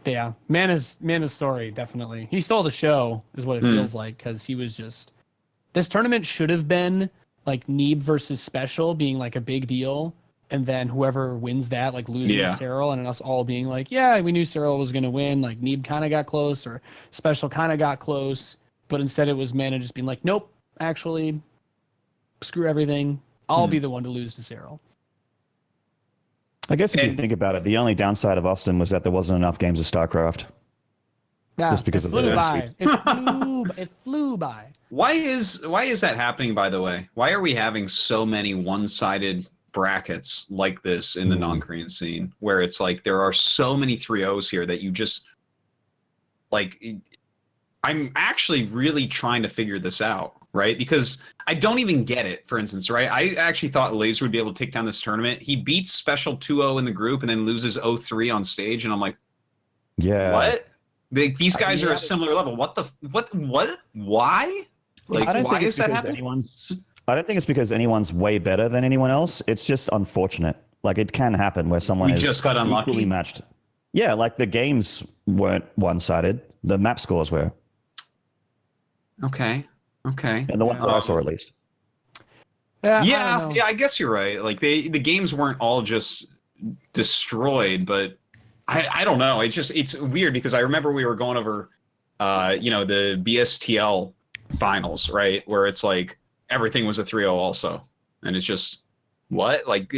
yeah, Mana's story, definitely. He stole the show, is what it feels like, because he was just... This tournament should have been, like, Neeb versus Special being, like, a big deal, and then whoever wins that, like, losing to Cyril, and us all being like, yeah, we knew Cyril was going to win, like, Neeb kind of got close, or Special kind of got close, but instead it was Mana just being like, nope, actually, screw everything. I'll be the one to lose to Cyril. I guess if you think about it, the only downside of Austin was that there wasn't enough games of StarCraft. Yeah, just because it flew by. It flew by. Why is that happening, by the way? Why are we having so many one-sided brackets like this in the non-Korean scene, where it's like there are so many 3-0s here that you just like... I'm actually really trying to figure this out, right? Because I don't even get it, for instance, right? I actually thought Laser would be able to take down this tournament. He beats Special 2-0 in the group and then loses 0-3 on stage, and I'm like, what? These guys are a similar level. What? Why? Like, why is that happening? I don't think it's because anyone's way better than anyone else. It's just unfortunate. Like, it can happen where someone is just got unlucky. Equally matched. Yeah, like the games weren't one-sided. The map scores were. Okay. And the ones that I saw, at least. Yeah, I guess you're right. Like, the games weren't all just destroyed, but I don't know. It's weird because I remember we were going over, the BSTL finals, right? Where it's like everything was a 3-0 also. And it's just, what? Like,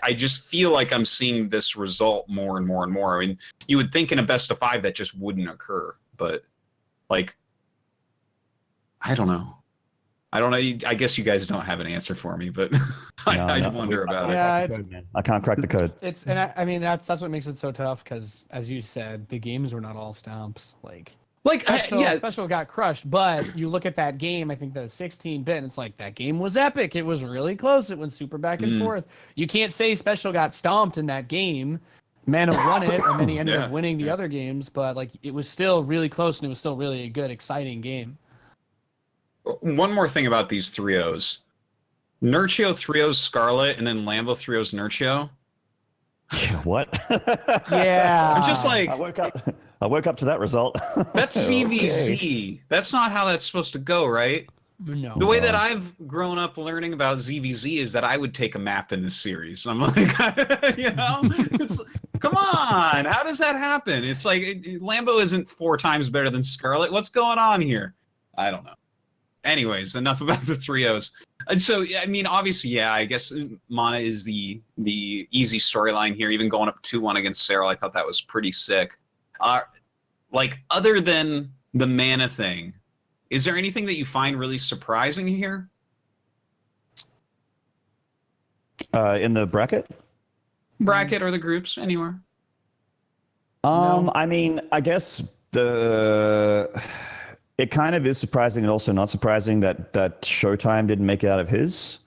I just feel like I'm seeing this result more and more and more. I mean, you would think in a best of 5 that just wouldn't occur, but like, I don't know. I guess you guys don't have an answer for me, but I wonder about it. I can't crack the code. I mean, that's what makes it so tough, because, as you said, the games were not all stomps. Special got crushed, but you look at that game, I think the 16-bit, and it's like, that game was epic. It was really close. It went super back and forth. You can't say Special got stomped in that game. Mana won it, and then he ended up winning the other games, but like, it was still really close, and it was still really a good, exciting game. One more thing about these 3-0s. Nurchio 3-0's Scarlet, and then Lambo 3-0's Nurchio. What? Yeah. I'm just like, I woke up to that result. that's CVZ. That's not how that's supposed to go, right? No. The way that I've grown up learning about ZVZ is that I would take a map in this series. I'm like, it's, come on, how does that happen? It's like Lambo isn't 4 times better than Scarlet. What's going on here? I don't know. Anyways, enough about the 3-0s. And so, I mean, obviously, yeah, I guess Mana is the easy storyline here. Even going up 2-1 against Cyril, I thought that was pretty sick. Like, other than the mana thing, is there anything that you find really surprising here? In the bracket? Bracket or the groups, anywhere? No. I mean, I guess it kind of is surprising and also not surprising that Showtime didn't make it out of his,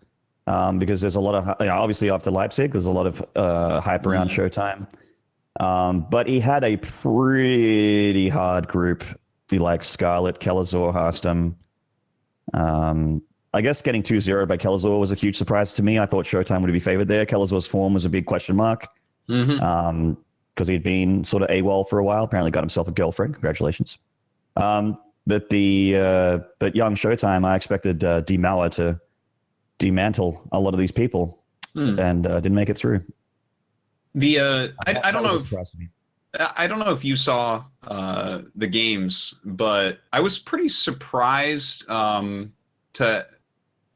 because there's a lot of, obviously after Leipzig, there's a lot of hype around Showtime. But he had a pretty hard group. He like Scarlet, Kelazor, Harstam. I guess getting 2-0 by Kelazor was a huge surprise to me. I thought Showtime would be favored there. Kelazor's form was a big question mark. Because he'd been sort of AWOL for a while. Apparently got himself a girlfriend. Congratulations. But young Showtime, I expected D-Mauer to demantle a lot of these people, and didn't make it through. I don't know if I don't know if you saw the games, but I was pretty surprised to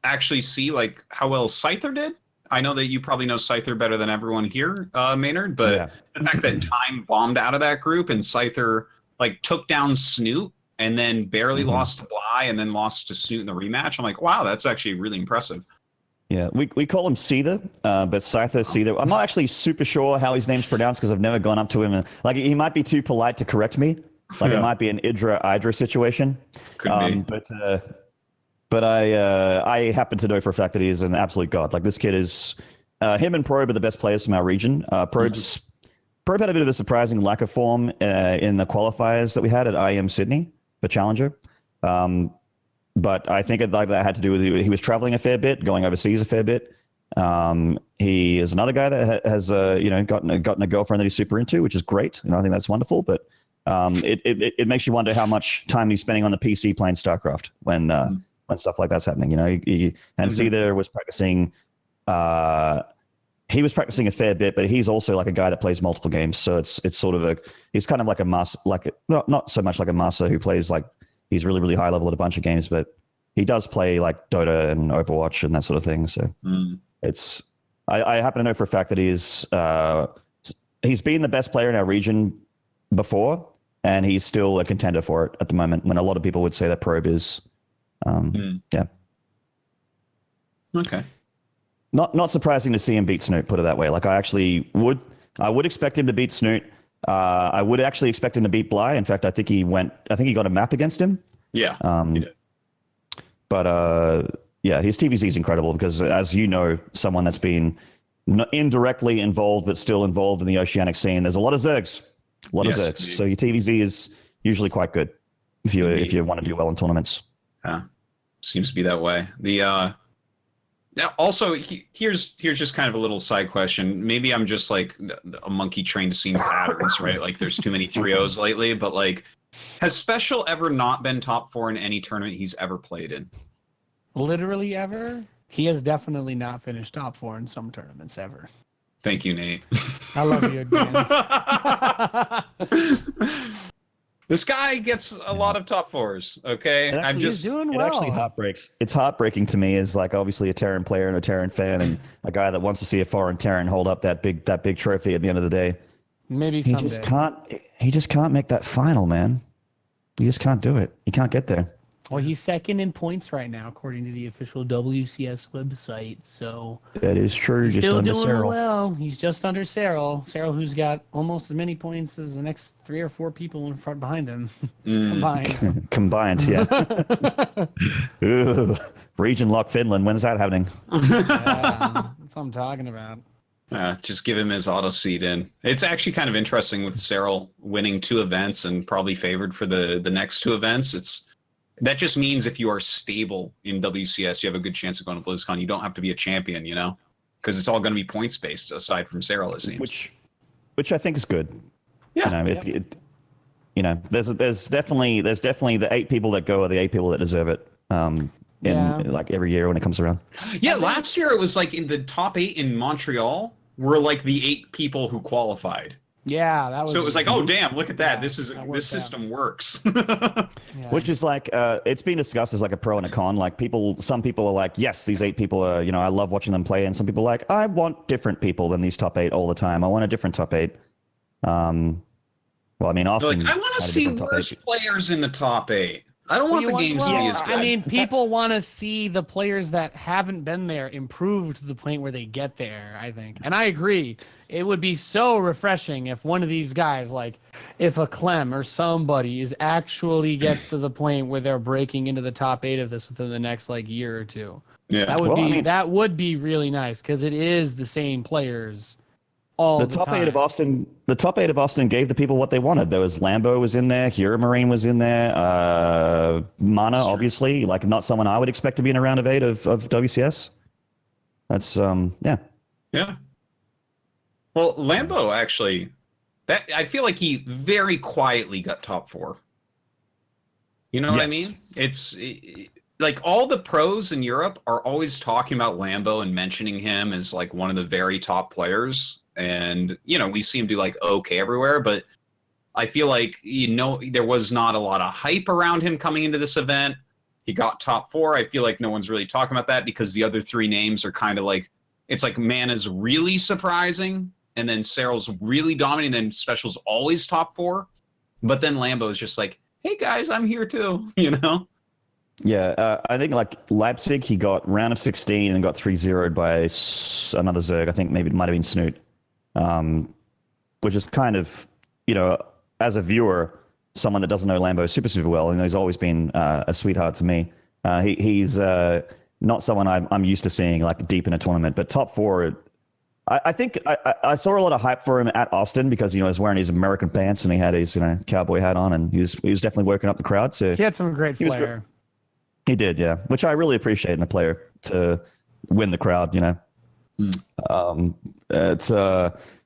actually see like how well Scyther did. I know that you probably know Scyther better than everyone here, Maynard, but the fact that Time bombed out of that group and Scyther like took down Snoot and then barely lost to Bly and then lost to Snoot in the rematch, I'm like, wow, that's actually really impressive. Yeah, we call him Seether, but Scyther, Seether. I'm not actually super sure how his name's pronounced because I've never gone up to him. And, like, he might be too polite to correct me. Like, it might be an Idra situation. Could be. But I happen to know for a fact that he is an absolute god. Like, this kid is... him and Probe are the best players from our region. Probe had a bit of a surprising lack of form in the qualifiers that we had at IEM Sydney for Challenger. But I think that had to do with he was traveling a fair bit, going overseas a fair bit. He is another guy that has gotten a girlfriend that he's super into, which is great. I think that's wonderful. But it makes you wonder how much time he's spending on the PC playing StarCraft when stuff like that's happening. Seether was practicing. He was practicing a fair bit, but he's also like a guy that plays multiple games. So it's sort of he's kind of like a master, not so much like a master who plays like. He's really, really high level at a bunch of games, but he does play like Dota and Overwatch and that sort of thing. So I happen to know for a fact that he's been the best player in our region before, and he's still a contender for it at the moment, when a lot of people would say that Probe is. Yeah. Okay. Not surprising to see him beat Snoot, put it that way. Like I would expect him to beat Snoot. I would actually expect him to beat Bly. In fact, I think he got a map against him. Yeah. He did. But his TVZ is incredible because, as you know, someone that's been indirectly involved but still involved in the oceanic scene, there's a lot of Zergs. Indeed. So your TVZ is usually quite good if you want to do well in tournaments. Yeah, seems to be that way. Also, here's just kind of a little side question. Maybe I'm just like a monkey trained to seeing patterns, right? Like there's too many 3-0s lately, but like, has Special ever not been top 4 in any tournament he's ever played in? Literally ever? He has definitely not finished top 4 in some tournaments ever. Thank you, Nate. I love you again. This guy gets a lot of top 4s, okay? He's doing well. It actually heartbreaks. It's heartbreaking to me as like obviously a Terran player and a Terran fan and a guy that wants to see a foreign Terran hold up that big trophy at the end of the day. Maybe someday. He just can't make that final, man. He just can't do it. He can't get there. Well, he's second in points right now, according to the official WCS website. So that is true. He's just still under doing Cyril. well. He's just under Cyril. Cyril, who's got almost as many points as the next 3 or 4 people in front behind him combined. Combined, yeah. Ooh, region lock Finland. When's that happening? Yeah, that's what I'm talking about. Just give him his auto seat in. It's actually kind of interesting with Cyril winning 2 events and probably favored for the next 2 events. That just means if you are stable in WCS, you have a good chance of going to BlizzCon. You don't have to be a champion, because it's all going to be points based aside from Cyril, it seems. Which I think is good. Yeah. There's definitely the 8 people that go are the 8 people that deserve it. Like every year when it comes around. Yeah, last year it was like in the top 8 in Montreal were like the 8 people who qualified. Yeah, that was. So it was like, oh damn, look at that! Yeah, This system works. Which is like, it's been discussed as like a pro and a con. Like some people are like, yes, these 8 people are, I love watching them play, and some people are like, I want different people than these top 8 all the time. I want a different top 8. Well, I mean, Austin. Like, I want to see worse players in the top 8. I don't want the games to be as good. I mean, people want to see the players that haven't been there improve to the point where they get there, I think. And I agree. It would be so refreshing if one of these guys, like if a Clem or somebody actually gets to the point where they're breaking into the top 8 of this within the next like year or two. Yeah. That would be really nice because it is the same players. The top 8 of Austin. The top 8 of Austin gave the people what they wanted. There was Lambo was in there, Hero Marine was in there, Mana obviously, like not someone I would expect to be in a round of 8 of WCS. That's yeah. Yeah. Well, Lambo actually, I feel like he very quietly got top 4. You know what I mean? It's like all the pros in Europe are always talking about Lambo and mentioning him as like one of the very top players. And, we seem to be like okay everywhere, but I feel like, there was not a lot of hype around him coming into this event. He got top 4. I feel like no one's really talking about that because the other 3 names are kind of like, it's like Mana's really surprising, and then Cyril's really dominating, and then Special's always top 4. But then Lambo is just like, hey guys, I'm here too, Yeah, I think like Leipzig, he got round of 16 and got 3-0'd by another Zerg. I think maybe it might have been Snoot. Which is kind of, as a viewer, someone that doesn't know Lambo super well, and he's always been a sweetheart to me. He's not someone I'm used to seeing like deep in a tournament, but top 4. I think I saw a lot of hype for him at Austin because he was wearing his American pants and he had his cowboy hat on, and he was definitely working up the crowd. So he had some great flair. He did, yeah, which I really appreciate in a player to win the crowd.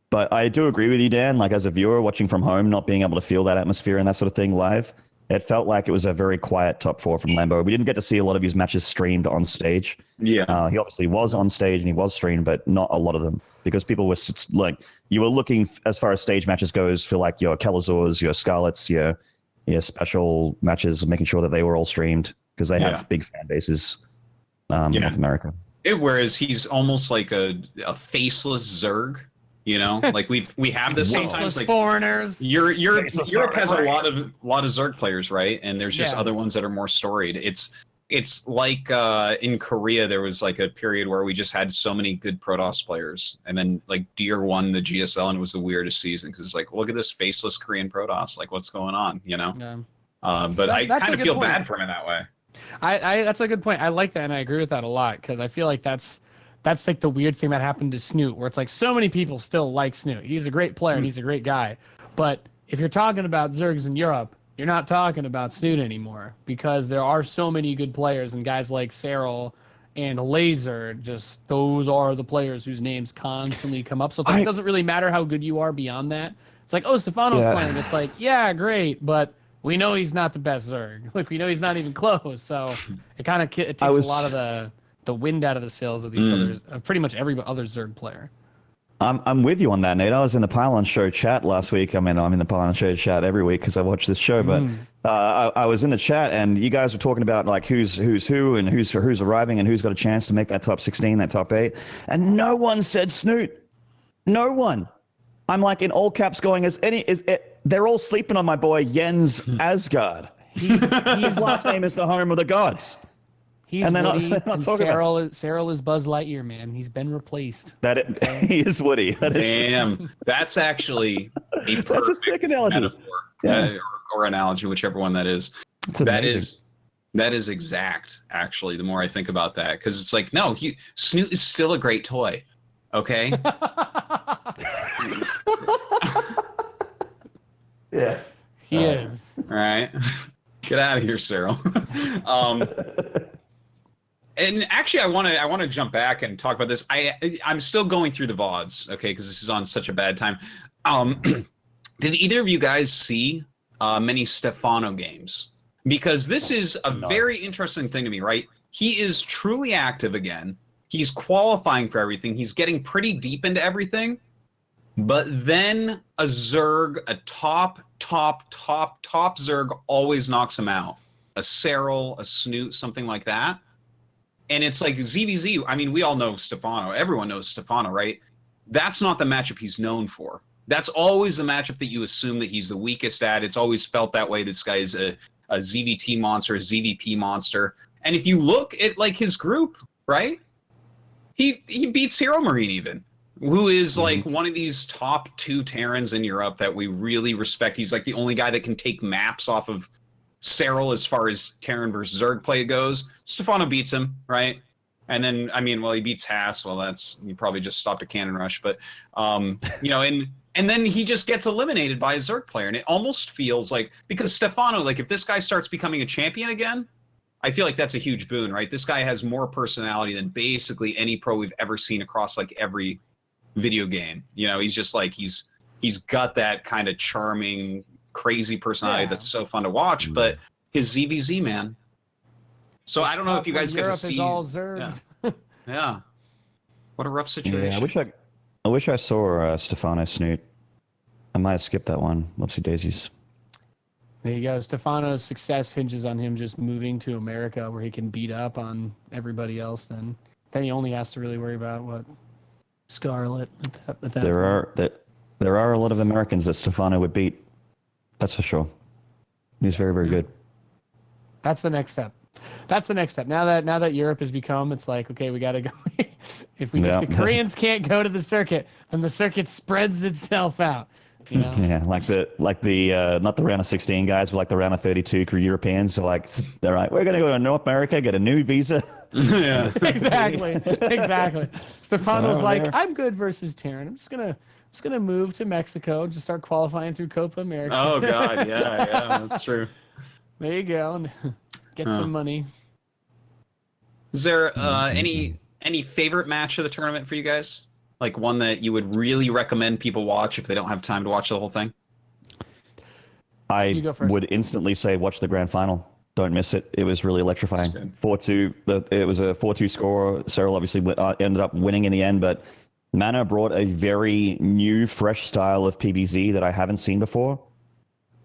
But I do agree with you, Dan. Like as a viewer watching from home, not being able to feel that atmosphere and that sort of thing live, it felt like it was a very quiet top 4 from Lambo. We didn't get to see a lot of his matches streamed on stage. Yeah, he obviously was on stage and he was streamed, but not a lot of them because people were like, you were looking as far as stage matches goes for like your Calazors, your Scarlets, your special matches, making sure that they were all streamed because they have big fan bases in North America. Whereas he's almost like a faceless Zerg, like we have this sometimes. Like foreigners. Europe has a lot of Zerg players, right? And there's just other ones that are more storied. It's like in Korea there was like a period where we just had so many good Protoss players, and then like Deer won the GSL and it was the weirdest season because it's like, look at this faceless Korean Protoss, like what's going on, Yeah. But I kind of feel bad for him in that way. I that's a good point. I like that, and I agree with that a lot because I feel like that's like the weird thing that happened to Snoot, where it's like so many people still like Snoot. He's a great player and he's a great guy, but if you're talking about Zergs in Europe, you're not talking about Snoot anymore because there are so many good players and guys like Cyril and Laser. Just those are the players whose names constantly come up. So it's like, it doesn't really matter how good you are beyond that. It's like, oh, Stephano's playing. It's like, yeah, great, but we know he's not the best Zerg. Like we know he's not even close. So it kind of takes a lot of the wind out of the sails of these others, of pretty much every other Zerg player. I'm with you on that, Nate. I was in the Pylon Show chat last week. I mean, I'm in the Pylon Show chat every week because I watch this show. But I was in the chat, and you guys were talking about like who's who and who's arriving and who's got a chance to make that top 16, that top 8, and no one said Snoot. No one. I'm like in all caps going, they're all sleeping on my boy Jens Asgard. His last name is the home of the gods. He's Woody, and Cyril is Buzz Lightyear, man. He's been replaced. He is Woody. Damn, that's actually that's a sick analogy. Metaphor, or analogy, whichever one that is. That is exact. Actually, the more I think about that, because it's like, no, Snoot is still a great toy. Okay. Yeah, he is. All right, get out of here, Cyril. And actually, I want to jump back and talk about this. I'm still going through the VODs, okay, because this is on such a bad time. Did either of you guys see many Stephano games? Because this is a very interesting thing to me, right? He is truly active again. He's qualifying for everything. He's getting pretty deep into everything. But then a Zerg, a top Zerg always knocks him out. A Serral, a Snoot, something like that. And it's like ZVZ, I mean, we all know Stephano. Everyone knows Stephano, right? That's not the matchup he's known for. That's always the matchup that you assume that he's the weakest at. It's always felt that way. This guy is a ZVT monster, a ZVP monster. And if you look at like his group, right? He beats Hero Marine even, who is like one of these top 2 Terrans in Europe that we really respect. He's like the only guy that can take maps off of Serral as far as Terran versus Zerg play goes. Stephano beats him, right? And then, I mean, well, he beats Haas. Well, he probably just stopped a cannon rush. But, you know, and then he just gets eliminated by a Zerg player. And it almost feels like, because Stephano, like, if this guy starts becoming a champion again, I feel like that's a huge boon, right? This guy has more personality than basically any pro we've ever seen across, like, every video game. You know, he's just like, he's got that kind of charming, crazy personality that's so fun to watch, but his ZVZ, man. So I don't know if you guys get to see. All Zergs. Yeah. What a rough situation. Yeah, I wish I saw Stephano Snoot. I might have skipped that one. Whoopsie daisies. There you go. Stephano's success hinges on him just moving to America where he can beat up on everybody else. Then he only has to really worry about what Scarlet. There are a lot of Americans that Stephano would beat. That's for sure. He's very, very good. That's the next step. Now that Europe has become, it's like, okay, we got to go. if the Koreans can't go to the circuit, then the circuit spreads itself out. You know? Yeah, like the not the round of 16 guys, but like the round of 32 Europeans. So like, they're like, we're gonna go to North America, get a new visa. Yeah, exactly. Stephano's like, I'm good versus Terran. I'm just gonna move to Mexico, just start qualifying through Copa America. Oh God, yeah, that's true. There you go, and get some money. Is there any favorite match of the tournament for you guys? Like one that you would really recommend people watch if they don't have time to watch the whole thing? I would instantly say watch the grand final. Don't miss it. It was really electrifying. 4-2. It was a 4-2 score. Serral obviously ended up winning in the end, but Mana brought a very new, fresh style of PBZ that I haven't seen before.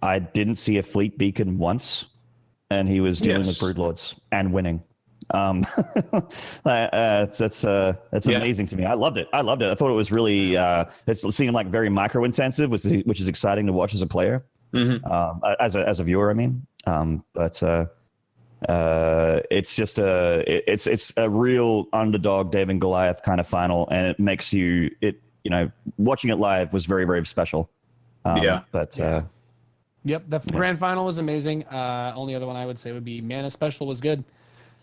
I didn't see a fleet beacon once, and he was dealing with broodlords and winning. That's amazing to me. I loved it. I thought it was really it seemed like very micro intensive, which is exciting to watch as a player, as a viewer. I mean, but it's just it's a real underdog David and Goliath kind of final, and it makes you watching it live was very, very special. Yep, the grand final was amazing. Only other one I would say would be Mana Special was good.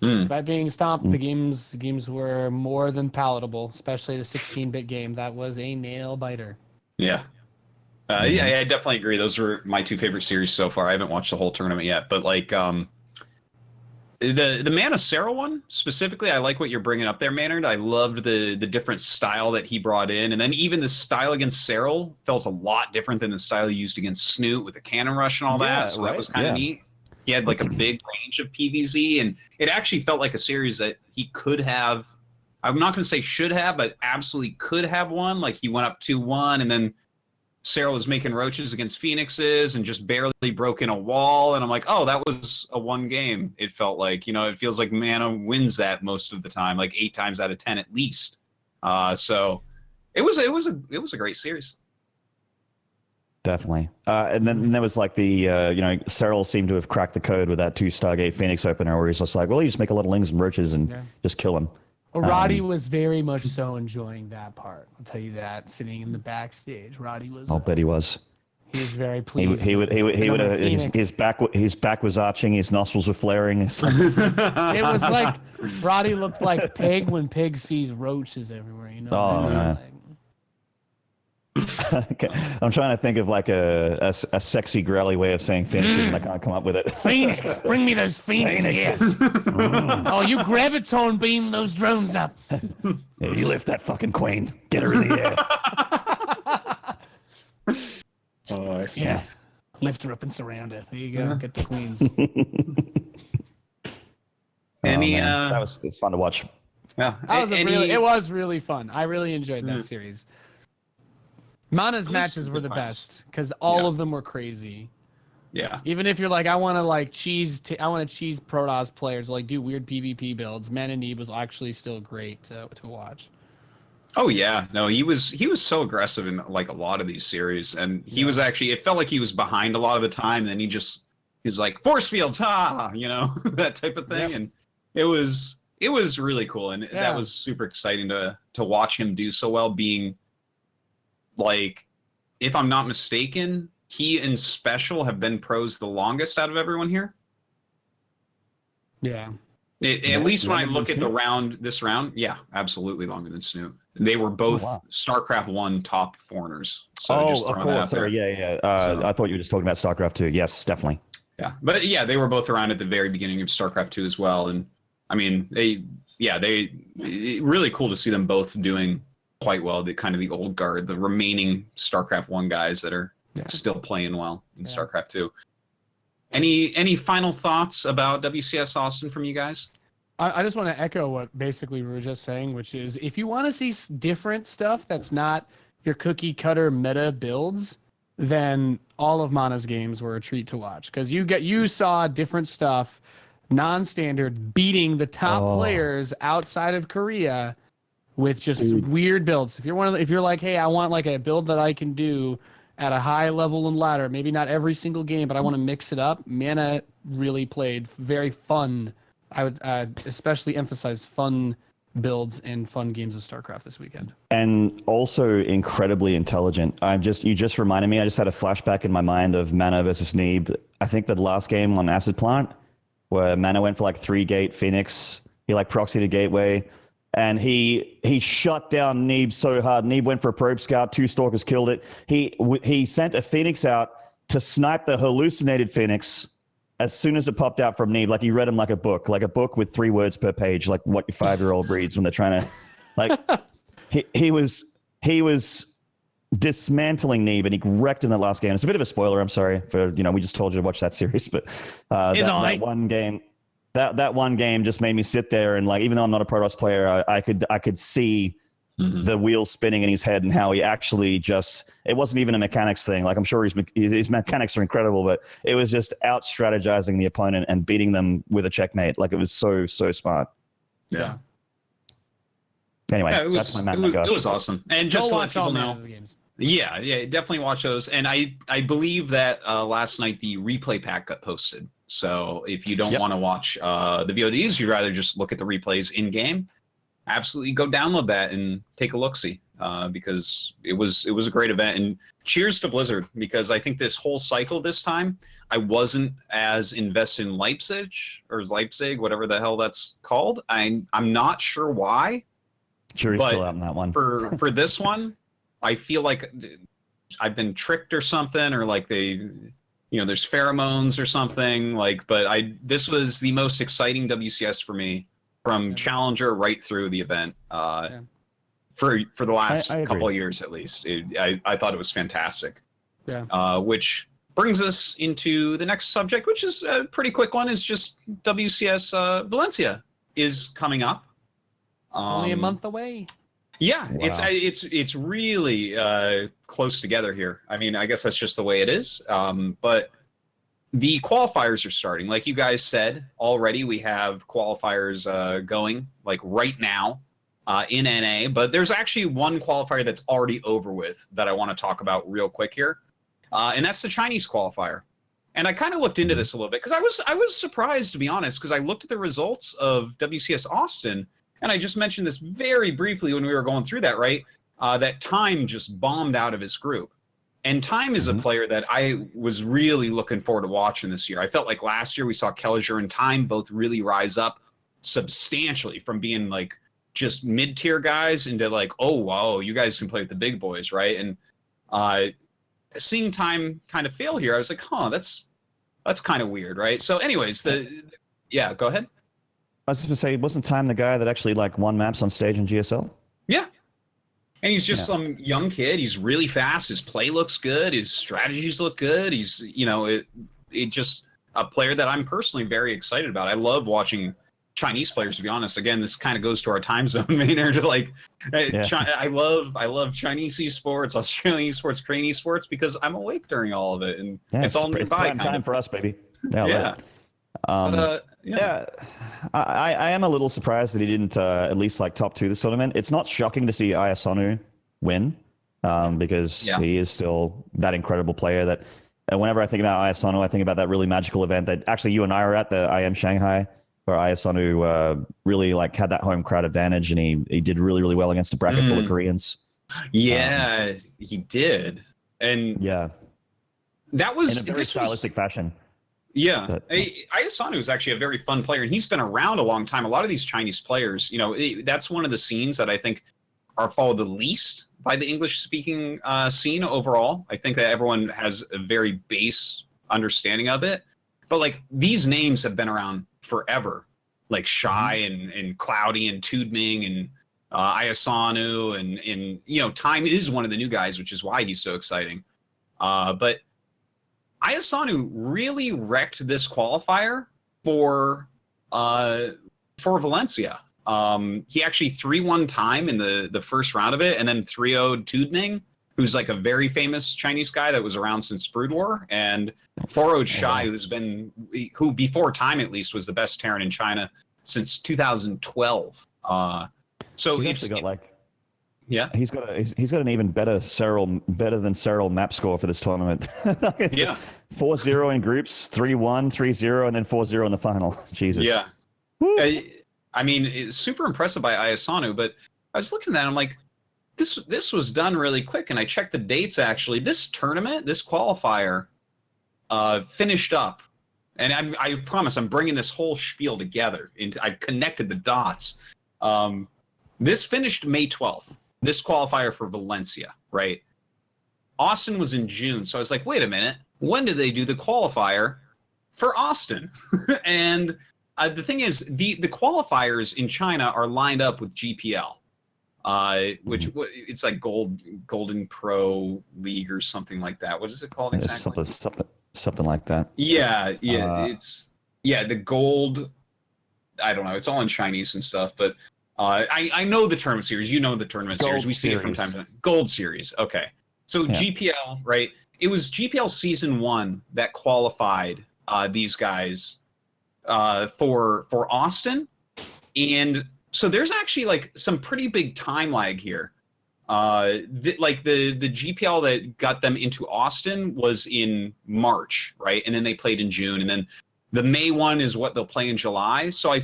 Despite being stomped, the games were more than palatable, especially the 16-bit game. That was a nail biter. Yeah. Yeah, I definitely agree. Those were my 2 favorite series so far. I haven't watched the whole tournament yet, but like the Mana Serral one specifically, I like what you're bringing up there, Maynard. I loved the different style that he brought in, and then even the style against Serral felt a lot different than the style he used against Snoot with the cannon rush and all that. So that was kind of neat. He had like a big range of PVZ, and it actually felt like a series that he could have. I'm not going to say should have, but absolutely could have won. Like he went up 2-1, and then Serral was making roaches against Phoenixes and just barely broke in a wall. And I'm like, oh, that was a 1 game. It felt like, it feels like Mana wins that most of the time, like 8 times out of 10 at least. So it was a great series. Definitely. And then there was like the, Serral seemed to have cracked the code with that 2 Stargate Phoenix opener where he's just like, well, you just make a lot of lings and roaches and just kill them. Roddy was very much so enjoying that part. I'll tell you that. Sitting in the backstage, Roddy was. I'll bet he was. He was very pleased. He would his back was arching, his nostrils were flaring. It was like Roddy looked like Pig when Pig sees roaches everywhere. Oh, man. Okay. I'm trying to think of like a sexy growly way of saying phoenixes, and I can't come up with it. Phoenix, bring me those phoenixes. Yes. Oh, you graviton beam those drones up. Yeah, you lift that fucking queen. Get her in the air. Oh, excellent. Yeah. Lift her up and surround her. There you go. Get the queens. That was fun to watch. Yeah. It was really fun. I really enjoyed that series. Mana's matches were the best because all of them were crazy. Yeah. Even if you're like, I want to cheese Protoss players, like do weird PvP builds. Maynarde was actually still great to watch. Oh yeah, no, he was so aggressive in like a lot of these series, and he was actually, it felt like he was behind a lot of the time. Then he's like force fields, that type of thing, and it was really cool, and that was super exciting to watch him do so well. Being like, if I'm not mistaken, he and Special have been pros the longest out of everyone here. Yeah. At least when I look at this round, yeah, absolutely longer than Snoop. They were both StarCraft 1 top foreigners. So just of course. Sorry, yeah. I thought you were just talking about StarCraft 2. Yes, definitely. Yeah, but yeah, they were both around at the very beginning of StarCraft 2 as well. And I mean, really cool to see them both doing quite well. The kind of the old guard, the remaining StarCraft 1 guys that are still playing well in StarCraft 2. Any final thoughts about WCS Austin from you guys? I just want to echo what basically we were just saying, which is if you want to see different stuff that's not your cookie cutter meta builds, then all of Mana's games were a treat to watch because you saw different stuff, non-standard, beating the top players outside of Korea with just weird builds. If you're like, hey, I want like a build that I can do at a high level and ladder, maybe not every single game, but I want to mix it up. Mana really played very fun. I would especially emphasize fun builds and fun games of StarCraft this weekend. And also incredibly intelligent. You just reminded me, I just had a flashback in my mind of Mana versus Neeb. I think the last game on Acid Plant, where Mana went for like 3-gate Phoenix. He like proxied a gateway. And he shut down Neeb so hard. Neeb went for a probe scout. 2 stalkers killed it. He sent a Phoenix out to snipe the hallucinated Phoenix as soon as it popped out from Neeb. Like he read him like a book with 3 words per page, like what your 5-year-old reads when they're trying to, like, he was dismantling Neeb, and he wrecked in the last game. It's a bit of a spoiler. I'm sorry for, we just told you to watch that series, but that one game. That one game just made me sit there and, like, even though I'm not a Protoss player, I could see the wheels spinning in his head and how he actually it wasn't even a mechanics thing. Like, I'm sure his mechanics are incredible, but it was just out strategizing the opponent and beating them with a checkmate. Like, it was so smart. Yeah. Anyway, that's my man. It was awesome. And just to let people know. Games. Yeah, definitely watch those. And I believe that last night the replay pack got posted. So if you don't want to watch the VODs, you'd rather just look at the replays in game, absolutely go download that and take a look-see because it was a great event. And cheers to Blizzard, because I think this whole cycle this time, I wasn't as invested in Leipzig, whatever the hell that's called. I'm not sure why. Jury's still out on that one. For this one, I feel like I've been tricked or something, or like there's pheromones or something, like, but this was the most exciting WCS for me from Challenger right through the event for the last couple of years at least. I thought it was fantastic. Yeah. Which brings us into the next subject, which is a pretty quick one, is just WCS Valencia is coming up. It's only a month away. Yeah, wow. It's really close together here. I mean, I guess that's just the way it is. But the qualifiers are starting. Like you guys said already, we have qualifiers going like right now in NA. But there's actually one qualifier that's already over with that I want to talk about real quick here, and that's the Chinese qualifier. And I kind of looked into this a little bit because I was surprised, to be honest, because I looked at the results of WCS Austin. And I just mentioned this very briefly when we were going through that, right? That Time just bombed out of his group. And Time is a player that I was really looking forward to watching this year. I felt like last year we saw Kelliger and Time both really rise up substantially from being like just mid-tier guys into like, oh, wow, you guys can play with the big boys, right? And Seeing time kind of fail here, I was like, that's kind of weird, right? So anyways, yeah, go ahead. I was just going to say, wasn't Time the guy that actually like won maps on stage in GSL? Yeah. And he's just some young kid. He's really fast. His play looks good. His strategies look good. He's, it just a player that I'm personally very excited about. I love watching Chinese players, to be honest. Again, this kind of goes to our time zone, Maynard. Like, I love Chinese esports, Australian esports, Korean esports, because I'm awake during all of it, and it's all nearby. It's time for us, baby. Yeah. I am a little surprised that he didn't at least like top 2 this tournament. It's not shocking to see Ayasonu win because he is still that incredible player that whenever I think about Ayasonu, I think about that really magical event that actually you and I were at, the IM Shanghai, where Ayasonu really like had that home crowd advantage, and he did really, really well against a bracket full of Koreans. Yeah, he did. And that was in a very stylistic fashion. Yeah, Ayasanu is actually a very fun player, and he's been around a long time. A lot of these Chinese players, that's one of the scenes that I think are followed the least by the English-speaking scene overall. I think that everyone has a very base understanding of it. But, like, these names have been around forever, like Shy and Cloudy and Tudming and Ayasanu, and Time is one of the new guys, which is why he's so exciting. But Ayasanu really wrecked this qualifier for Valencia. He actually 3-1 Time in the first round of it, and then 3-0'd Tudming, who's like a very famous Chinese guy that was around since Brood War, and 4-0'd Shy, who before Time at least was the best Terran in China since 2012. So he's got like. Yeah, he's got an even better than Serral map score for this tournament. 4-0 in groups, 3-1, 3-0, and then 4-0 in the final. Jesus. Yeah. I mean, it's super impressive by Ayasanu, but I was looking at that, I'm like, this was done really quick, and I checked the dates actually. This tournament, this qualifier, finished up, and I promise I'm bringing this whole spiel together. I've connected the dots. This finished May 12th. This qualifier for Valencia, right? Austin was in June, so I was like, wait a minute, when did they do the qualifier for Austin? And the thing is, the qualifiers in China are lined up with GPL, which it's like Golden Pro League or something like that. What is it called exactly? Something like that. Yeah, it's the gold. I don't know. It's all in Chinese and stuff, but. I know the tournament series. You know the tournament series. We see it from time to time. Gold series. Okay. So GPL, right? It was GPL Season 1 that qualified these guys for Austin. And so there's actually like some pretty big time lag here. The GPL that got them into Austin was in March, right? And then they played in June. And then the May one is what they'll play in July. So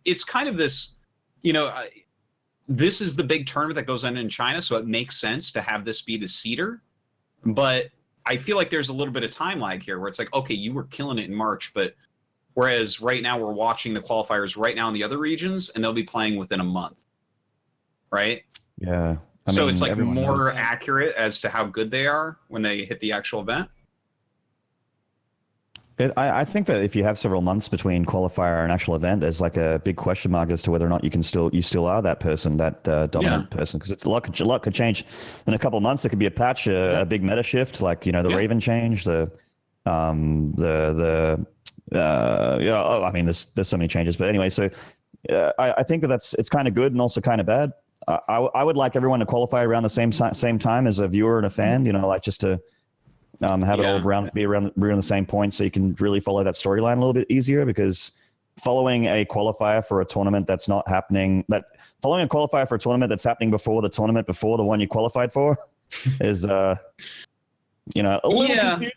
it's kind of this... this is the big tournament that goes on in China, so it makes sense to have this be the seeder. But I feel like there's a little bit of time lag here where it's like, okay, you were killing it in March, but whereas right now we're watching the qualifiers right now in the other regions, and they'll be playing within a month, right? Yeah. So it's like more accurate as to how good they are when they hit the actual event. I think that if you have several months between qualifier and actual event, there's like a big question mark as to whether or not you still are that person, that dominant person, because it's a lot could change in a couple of months. There could be a patch, a big meta shift, like the Raven change, there's so many changes. But anyway, so I think it's kind of good and also kind of bad. I would like everyone to qualify around the same time as a viewer and a fan, like just to. Have it all be around the same point, so you can really follow that storyline a little bit easier. Because following a qualifier for a tournament that's not happening, following a qualifier for a tournament that's happening before the tournament before the one you qualified for, is a little confusing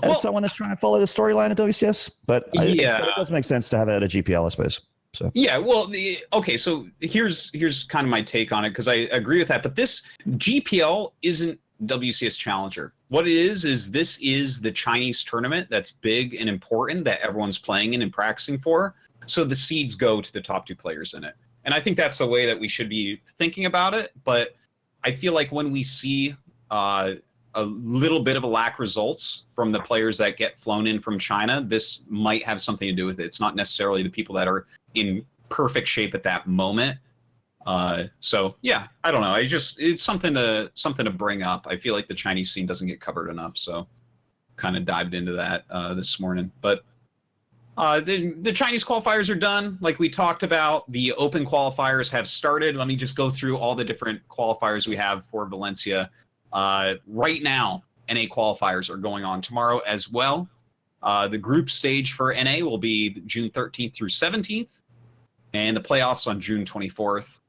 as someone that's trying to follow the storyline at WCS. But it does make sense to have it at a GPL, I suppose. So so here's kind of my take on it, because I agree with that. But this GPL isn't WCS Challenger. What it is this is the Chinese tournament that's big and important that everyone's playing in and practicing for. So the seeds go to the top 2 players in it. And I think that's the way that we should be thinking about it. But I feel like when we see a a little bit of a lack results from the players that get flown in from China, this might have something to do with it. It's not necessarily the people that are in perfect shape at that moment. So yeah, I don't know. It's something to bring up. I feel like the Chinese scene doesn't get covered enough, so kind of dived into that this morning. But the Chinese qualifiers are done. Like we talked about, the open qualifiers have started. Let me just go through all the different qualifiers we have for Valencia. Right now, NA qualifiers are going on tomorrow as well. The group stage for NA will be June 13th through 17th, and the playoffs on June 24th.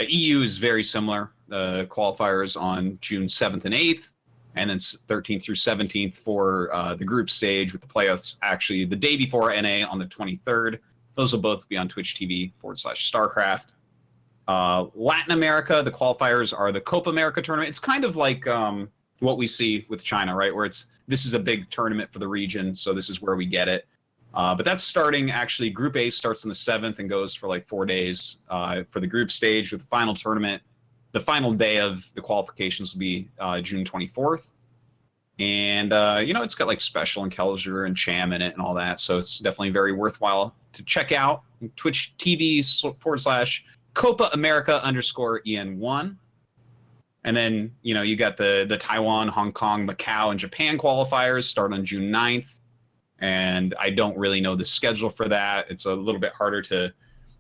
EU is very similar. The qualifiers on June 7th and 8th, and then 13th through 17th for the group stage, with the playoffs actually the day before NA on the 23rd. Those will both be on Twitch TV /StarCraft. Latin America, the qualifiers are the Copa America tournament. It's kind of like what we see with China, right? Where this is a big tournament for the region, so this is where we get it. But that's starting, actually, Group A starts on the 7th and goes for like 4 days for the group stage, with the final tournament. The final day of the qualifications will be June 24th. And, it's got like Special and Kelger and Cham in it and all that. So it's definitely very worthwhile to check out. Twitch TV /Copa America _EN1. And then, you got the Taiwan, Hong Kong, Macau, and Japan qualifiers start on June 9th. And I don't really know the schedule for that. It's a little bit harder to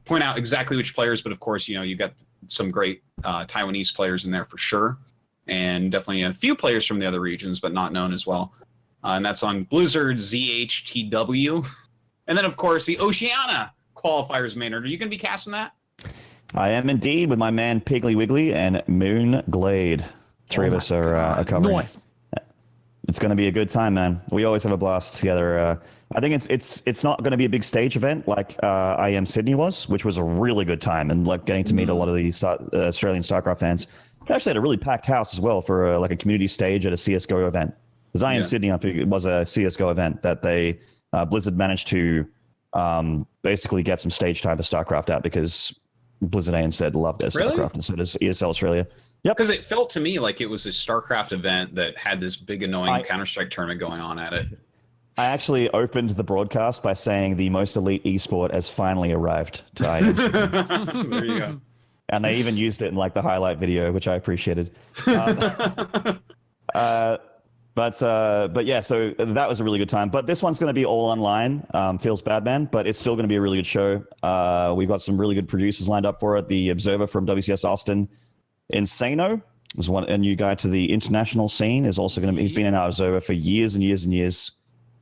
point out exactly which players, but of course, you got some great Taiwanese players in there for sure. And definitely a few players from the other regions, but not known as well. And that's on Blizzard ZHTW. And then, of course, the Oceania qualifiers, Maynard. Are you going to be casting that? I am indeed, with my man Piggly Wiggly and Moon Glade. Three of us are covering. Nice. It's going to be a good time, man. We always have a blast together. I think it's not going to be a big stage event like IM Sydney was, which was a really good time, and like getting to meet a lot of the Australian StarCraft fans. We actually had a really packed house as well for like a community stage at a CS:GO event. Because IM Sydney, I think it was a CS:GO event that they Blizzard managed to basically get some stage time for StarCraft out, because Blizzard and said love their StarCraft, and so does ESL Australia. Yep. Because it felt to me like it was a StarCraft event that had this big annoying Counter-Strike tournament going on at it. I actually opened the broadcast by saying the most elite esport has finally arrived to IM. There you go. And they even used it in like the highlight video, which I appreciated. But yeah, so that was a really good time. But this one's going to be all online. Feels bad, man, but it's still going to be a really good show. We've got some really good producers lined up for it. The Observer from WCS Austin, Insano, is a new guy to the international scene. Is also going to. He's been in our Observer for years and years and years,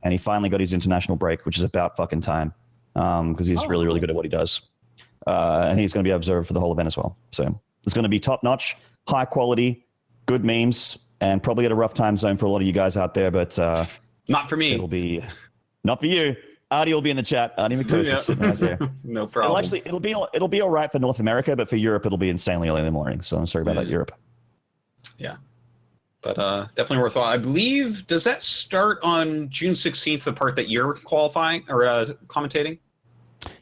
and he finally got his international break, which is about fucking time, because he's really, really good at what he does. And he's going to be Observer for the whole event as well. So it's going to be top notch, high quality, good memes, and probably at a rough time zone for a lot of you guys out there. But not for me. It'll be not for you. Artie will be in the chat. Artie McTosis sitting right there. No problem. It'll be all right for North America, but for Europe, it'll be insanely early in the morning. So I'm sorry about that, Europe. Yeah, but definitely worthwhile. I believe, does that start on June 16th, the part that you're qualifying or commentating?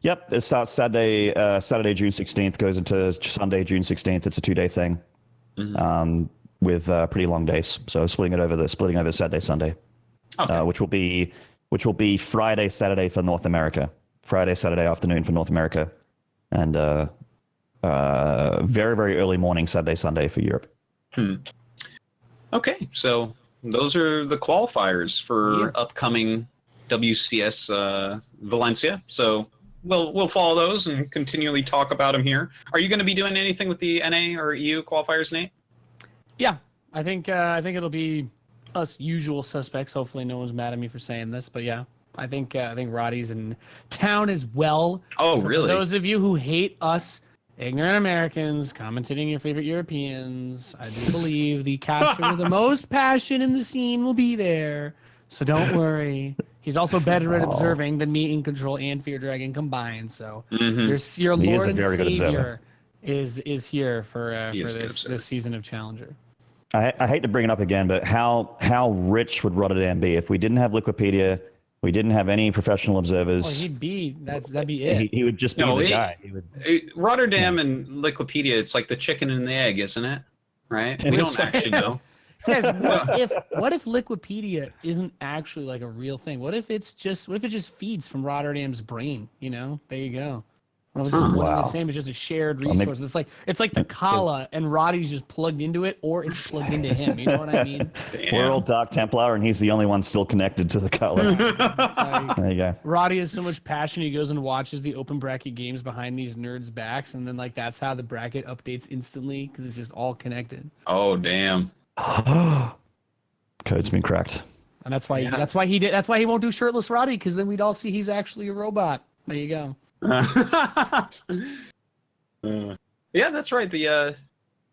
Yep, it starts Saturday June 16th, goes into Sunday, June 16th. It's a 2-day thing, with pretty long days. So splitting over Saturday, Sunday, which will be Friday, Saturday for North America, Friday, Saturday afternoon for North America, and very, very early morning Saturday, Sunday for Europe. Okay, so those are the qualifiers for upcoming WCS Valencia. So we'll follow those and continually talk about them here. Are you going to be doing anything with the NA or EU qualifiers, Nate? Yeah, I think it'll be us usual suspects. Hopefully, no one's mad at me for saying this, but yeah, I think Roddy's in town as well. Oh, really? For those of you who hate us ignorant Americans commentating your favorite Europeans, I do believe the caster with the most passion in the scene will be there. So don't worry. He's also better at observing than me, In Control, and Fear Dragon combined. So your Lord and Savior is here for this season of Challenger. I hate to bring it up again, but how rich would Rotterdam be if we didn't have Liquipedia, we didn't have any professional observers? Well, that'd be it. He would just be the guy. Rotterdam and Liquipedia, it's like the chicken and the egg, isn't it? Right? We don't actually know. Guys, what if Liquipedia isn't actually like a real thing? What if it just feeds from Rotterdam's brain? You know, there you go. Well, it's just one and the same. It's just a shared resource. It's like the Kala, and Roddy's just plugged into it, or it's plugged into him. You know what I mean? We're all Dark Templar, and he's the only one still connected to the Kala. There you go. Roddy has so much passion. He goes and watches the open bracket games behind these nerds' backs, and then like that's how the bracket updates instantly because it's just all connected. Oh damn! Code's been cracked. And that's why he won't do shirtless Roddy, because then we'd all see he's actually a robot. There you go. Yeah, that's right. The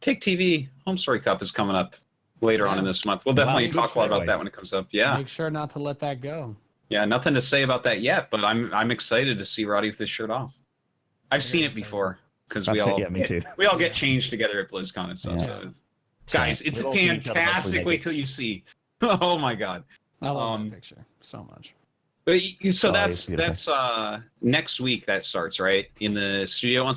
Take TV Home Story Cup is coming up later on in this month. We'll definitely talk a lot about that when it comes up. Yeah. Make sure not to let that go. Yeah, nothing to say about that yet, but I'm excited to see Roddy with his shirt off. I've seen it before because me too. We all get changed together at BlizzCon and stuff. So guys, it's a fantastic. Wait till you see. Oh my god. I love that picture so much. So that's next week that starts, right? In the studio on